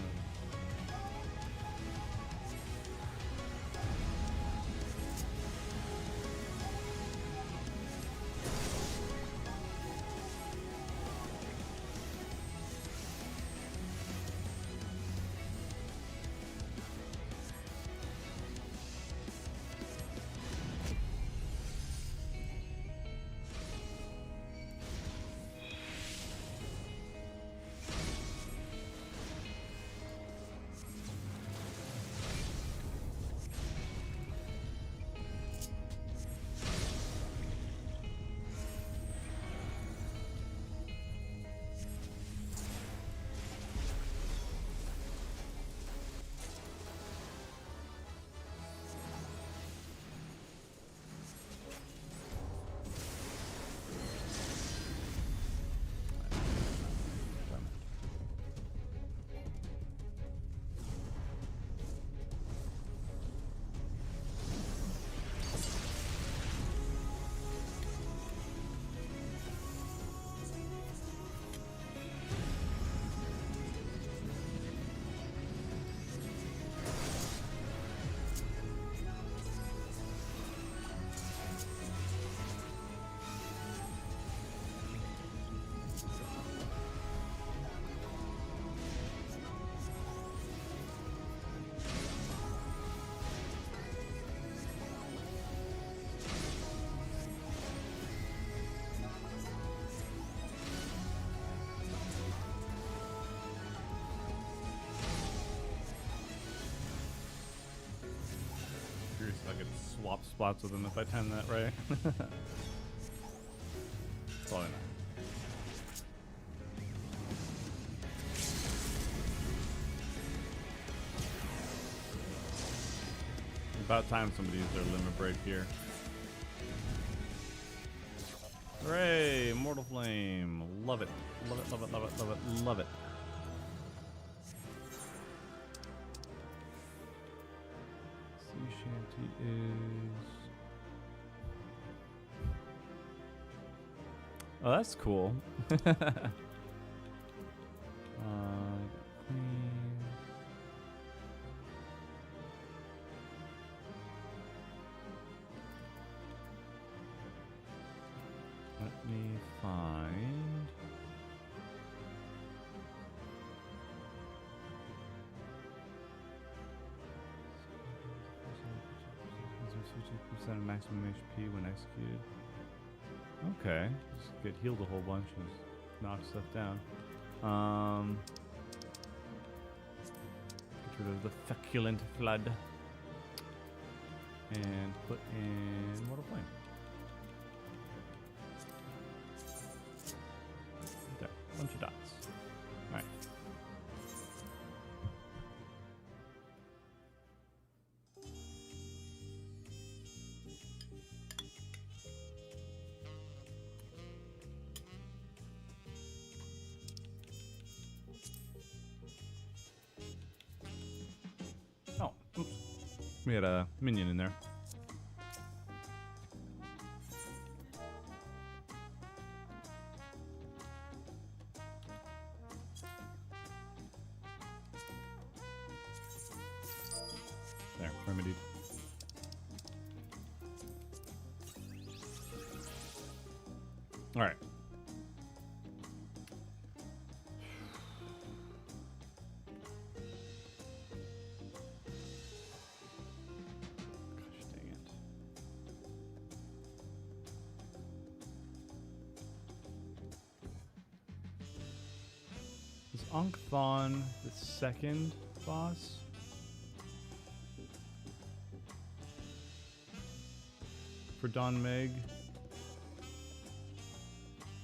Curious if I could swap spots with him if I timed that right. Probably not. About time somebody used their limit break here. Hooray! Immortal Flame. Love it. Love it, love it, love it, love it, love it. Sea Shanty is... Oh, that's cool. Queen. Let me find... of maximum HP when executed. Okay, just get healed a whole bunch and just knock stuff down. Get rid of the feculent flood and put in Mortal Flame. There, bunch of dots. All right. Oh, oops. We had a minion in there. There, remedied. All right. Gosh dang it. Is Ankh-Thon the second boss? For Don Meg?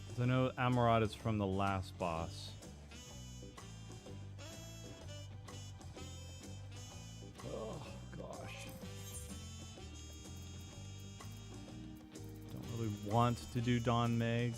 'Cause I know Amarat is from the last boss. Oh gosh. Don't really want to do Don Meg.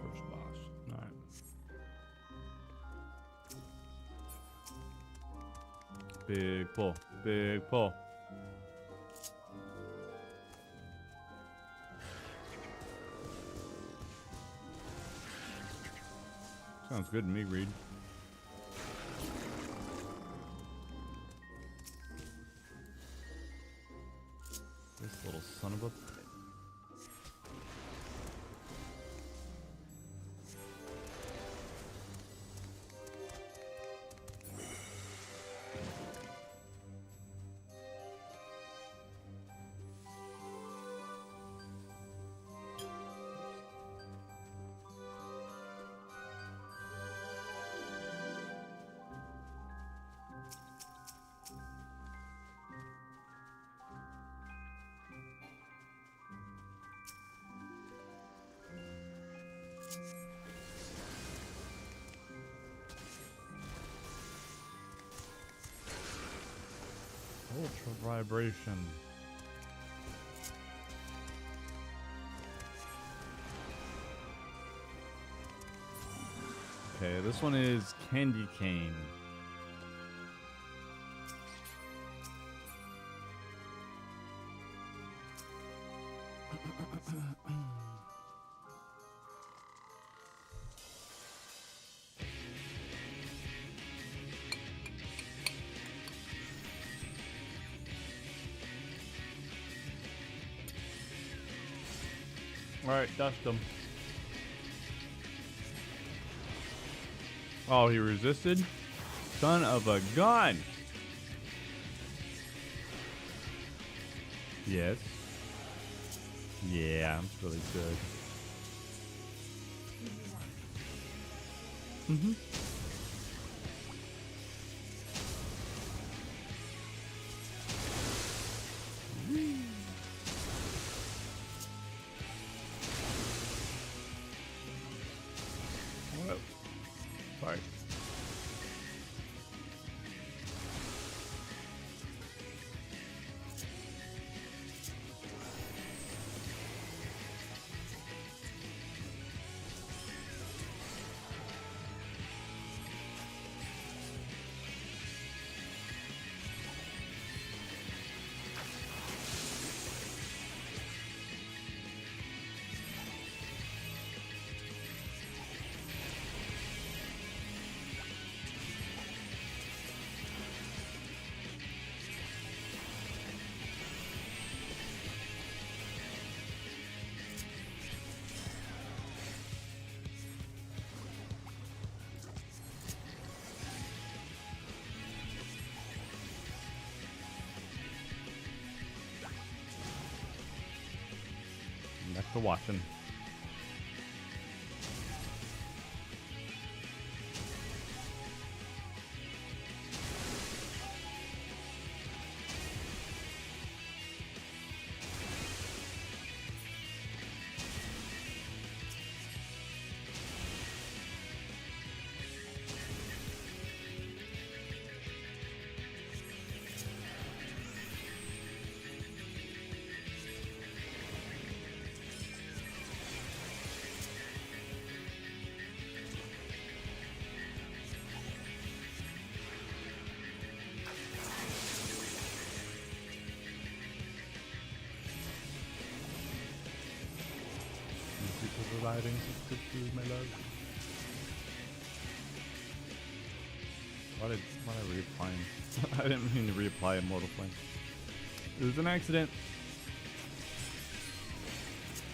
First boss. Alright. Big pull. Big pull. Sounds good to me, Reed. This little son of a... Ultra vibration. Okay, this one is Candy Cane. Alright, dust him. Oh, he resisted? Son of a gun! Yes. Yeah, it's really good. Mm-hmm. Whoa. Sorry. for watching. Providing such good food, my love. Why did I reapply? I didn't mean to reapply Immortal Flame. It was an accident.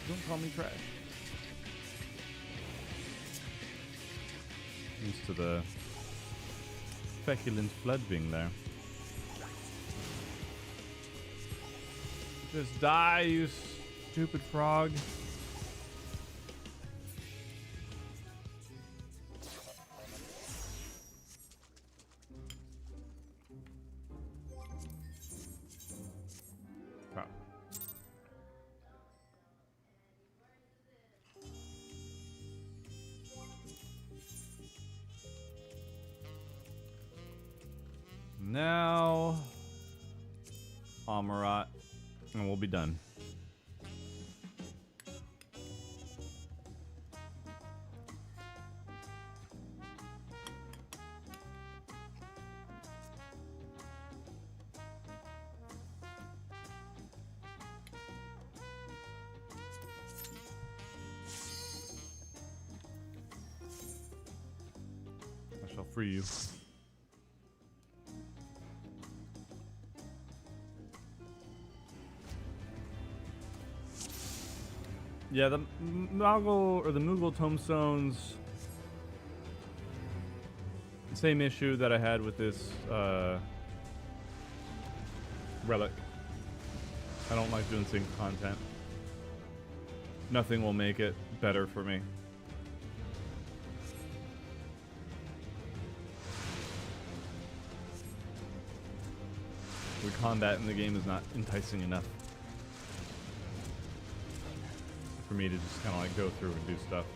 Don't call me trash. Used to the feculent flood being there. Just die, you stupid frog. Now, Amarat, and we'll be done. I shall free you. Yeah, the Moogle tombstones. Same issue that I had with this relic. I don't like doing sync content. Nothing will make it better for me. The combat in the game is not enticing enough for me to just kind of like go through and do stuff.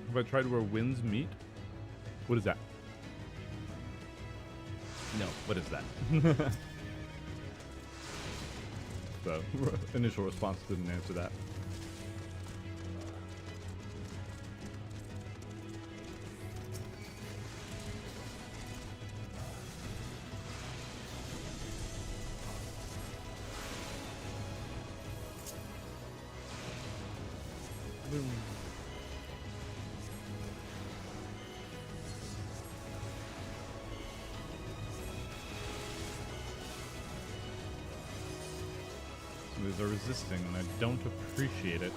Have I tried where winds meet? What is that? No, what is that? The initial response didn't answer that. Boom. These are resisting, and I don't appreciate it.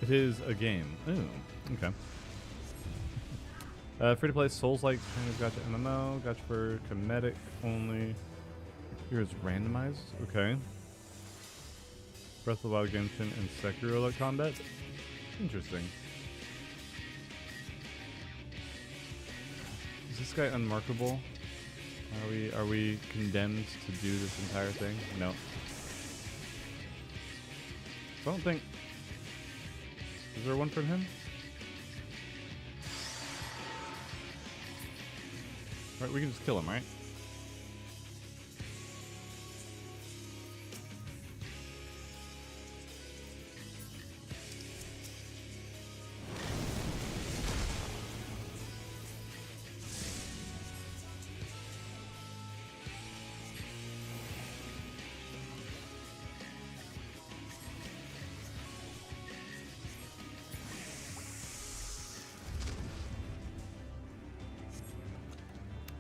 It is a game. Ooh, okay. Free-to-play Souls-like gotcha MMO, gotcha for comedic only. Here is randomized. Okay. Breath of the Wild, Genshin, and Sekiro-like combat. Interesting. Is this guy unmarkable? Are we condemned to do this entire thing? No. I don't think. Is there one from him? Right, we can just kill him, right?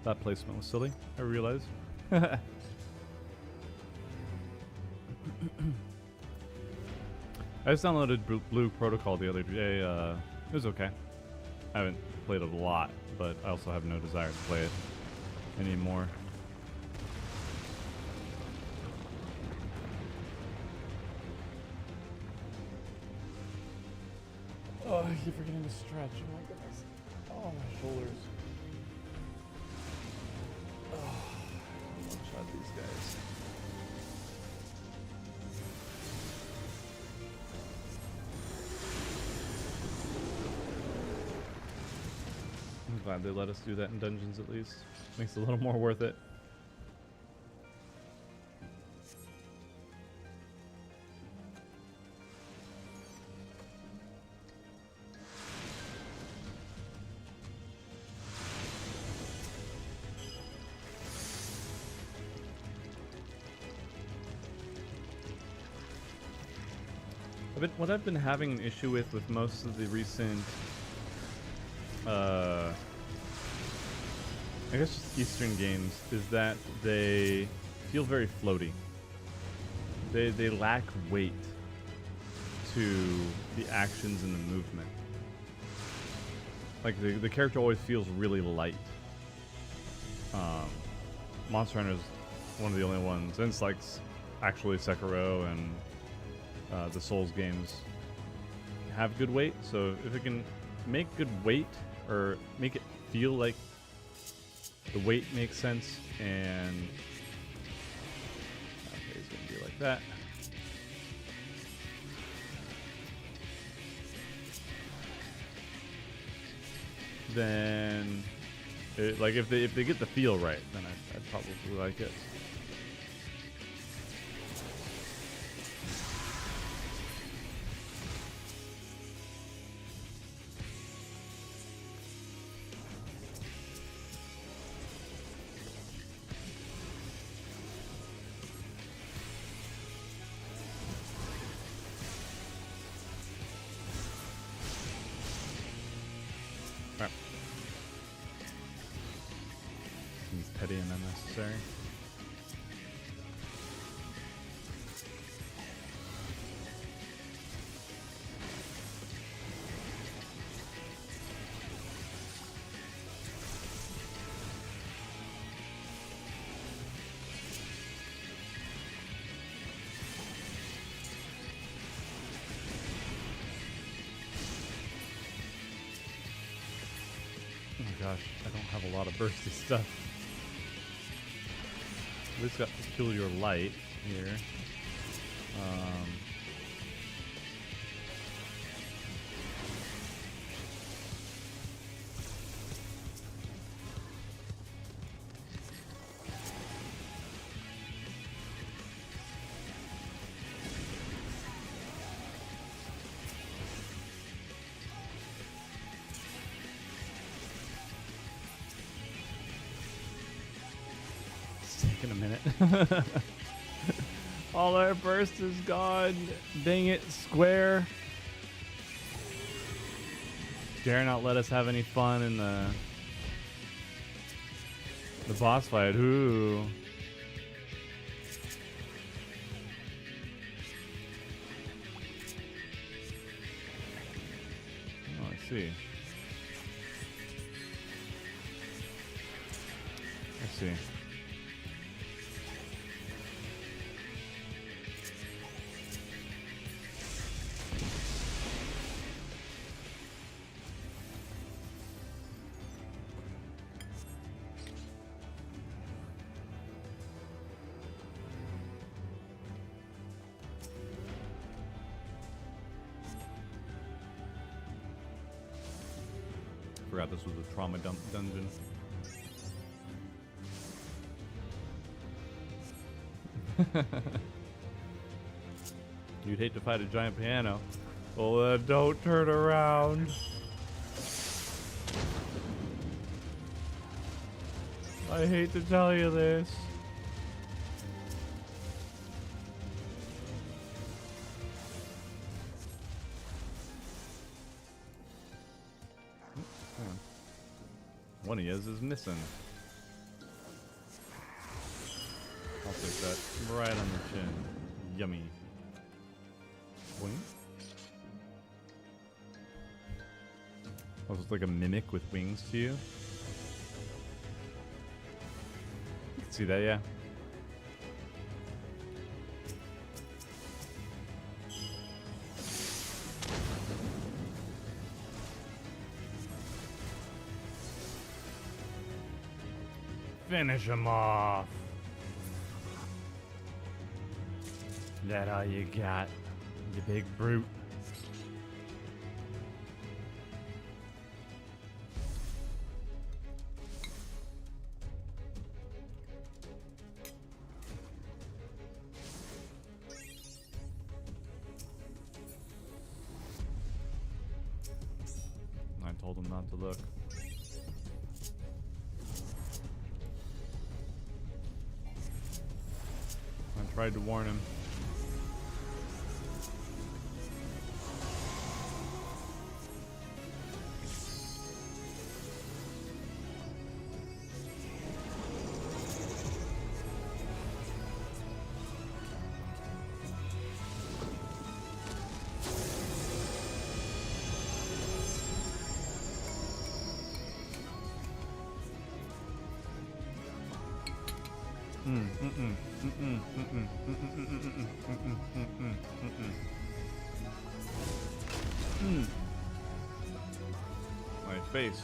That placement was silly, I realize. I just downloaded Blue Protocol the other day. It was okay. I haven't played it a lot, but I also have no desire to play it anymore. Oh, I keep forgetting to stretch. Oh my goodness. Oh, my shoulders. Oh, one-shot these guys. I'm glad they let us do that in dungeons at least. Makes it a little more worth it. What I've been having an issue with most of the recent, I guess just Eastern games, is that they feel very floaty. They lack weight to the actions and the movement. Like the character always feels really light. Monster Hunter is one of the only ones, and it's like actually Sekiro and the Souls games have good weight, so if it can make good weight or make it feel like the weight makes sense, and okay, it's gonna be like that. Then, like if they get the feel right, then I'd probably like it. Petty and unnecessary. Oh my gosh, I don't have a lot of bursty stuff. This got peculiar light here. In a minute. All our burst is gone. Dang it, Square. Dare not let us have any fun in the boss fight. Ooh. Oh, I see. I see. Forgot this was a trauma dump dungeon. You'd hate to fight a giant piano. Well, don't turn around. I hate to tell you this. One of yours is missing. Right on the chin. Yummy. Boing. Oh, it's like a mimic with wings to you. You can see that, yeah. Finish him off. That all you got, you big brute. I told him not to look. I tried to warn him. My face.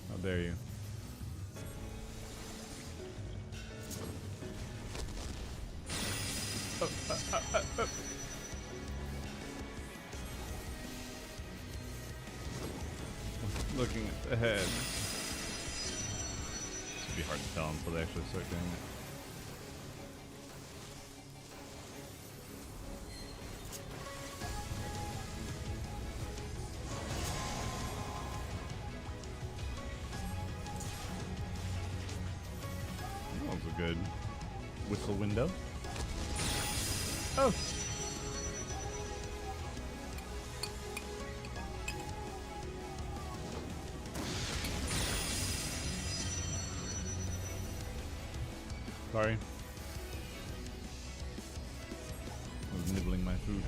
How dare you? Looking ahead. This would be hard to tell until they actually start doing it. That was a good whistle window. Oh! Sorry. I was nibbling my food.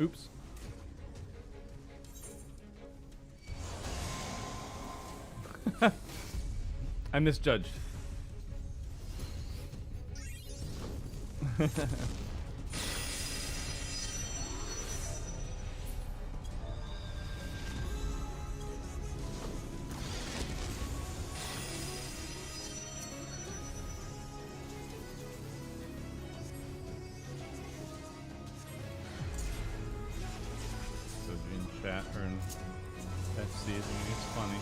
Oops. I misjudged. Chat or in FC, I think it's funny.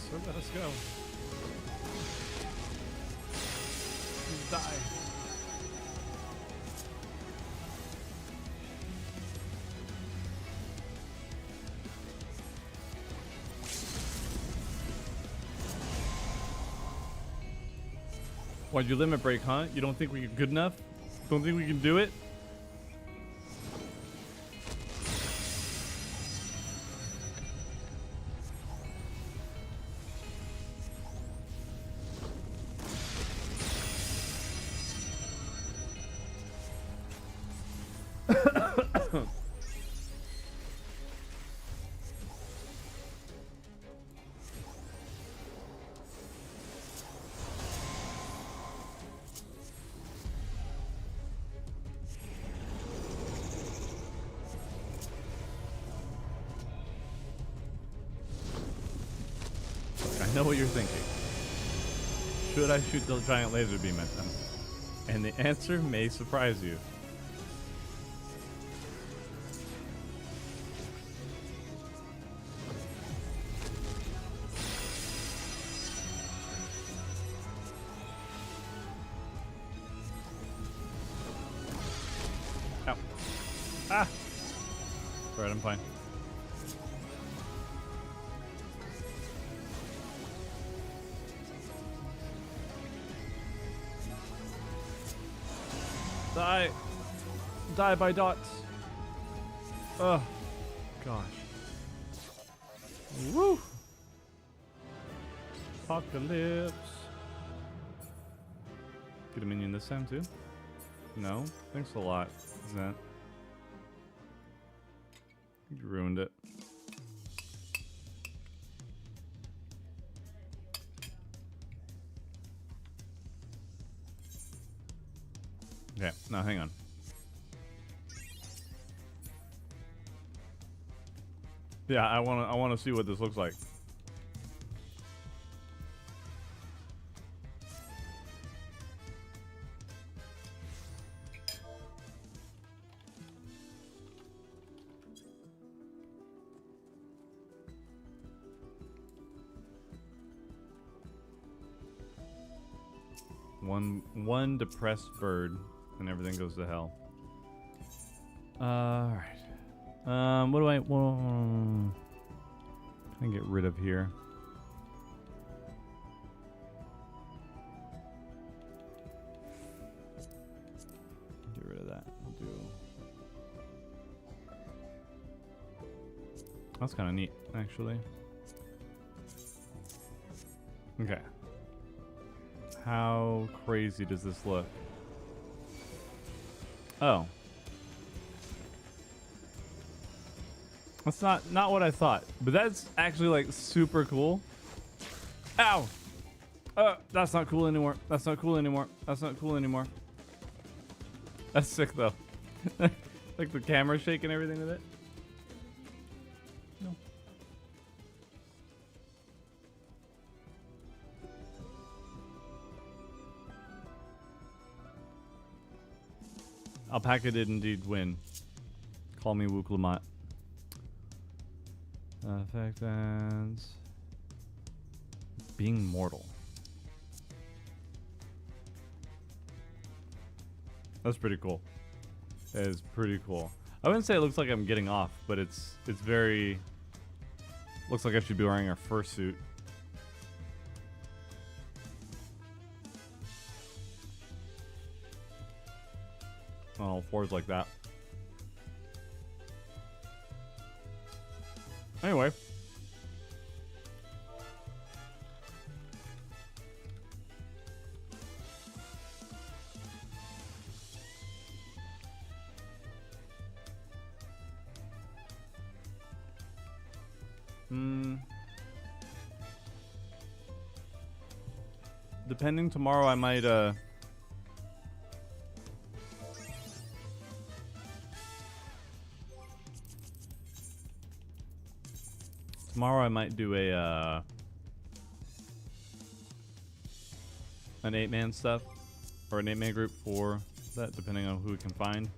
So let us go. Die. Why'd you limit break, huh? You don't think we're good enough? Don't think we can do it? I know what you're thinking. Should I shoot the giant laser beam at them? And the answer may surprise you. Ow. Ah! Alright, I'm fine. Die! Die by dots! Oh, gosh. Woo! Apocalypse. Get a minion this time too? No? Thanks a lot, Zent. You ruined it. Okay, now hang on. Yeah, I wanna see what this looks like. One depressed bird. And everything goes to hell. Alright. What do I can get rid of here? Get rid of that. We'll do. That's kind of neat, actually. Okay. How crazy does this look? Oh. That's not what I thought. But that's actually like super cool. Ow! That's not cool anymore. That's not cool anymore. That's not cool anymore. That's sick though. Like the camera shake and everything with it. No. Alpaca did indeed win. Call me Wook Lamont. Effect ends. Being mortal. That's pretty cool. That is pretty cool. I wouldn't say it looks like I'm getting off, but it's very... Looks like I should be wearing our fursuit. On all fours like that. Anyway. Depending tomorrow I might tomorrow I might do a an 8-man stuff or an 8-man group for that, depending on who we can find.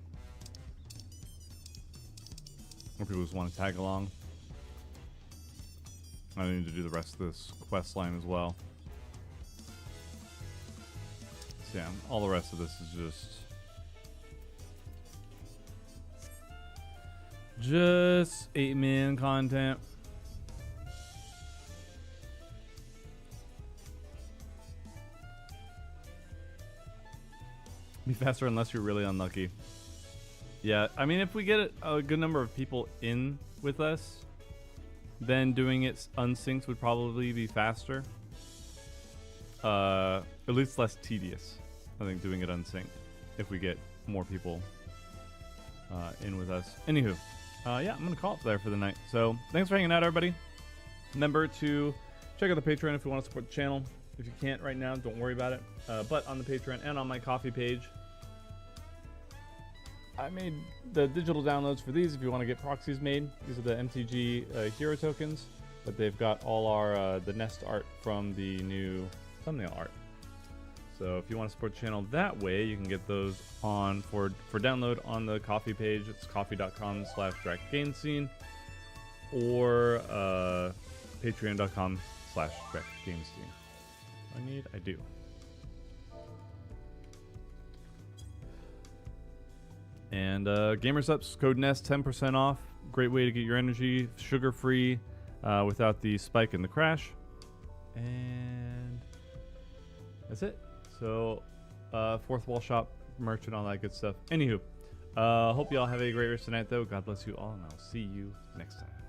Or people just want to tag along. I need to do the rest of this quest line as well. So yeah, all the rest of this is just 8-man content. Be faster unless you're really unlucky. Yeah, I mean, if we get a good number of people in with us, then doing it unsynced would probably be faster. At least less tedious, I think, doing it unsynced if we get more people in with us. Anywho, yeah, I'm going to call it there for the night. So thanks for hanging out, everybody. Remember to check out the Patreon if you want to support the channel. If you can't right now, don't worry about it. But on the Patreon and on my Coffee page, I made the digital downloads for these if you want to get proxies made. These are the MTG hero tokens, but they've got all our the nest art from the new thumbnail art. So if you want to support the channel that way, you can get those on for download on the Coffee page. It's coffee.com/DrakGamestein or patreon.com/DrakGamestein. I do. And GamerSupps code NEST 10% off. Great way to get your energy sugar-free without the spike and the crash. And that's it. So fourth wall shop merch and all that good stuff. Anywho, hope you all have a great rest of the night though. God bless you all, and I'll see you next time.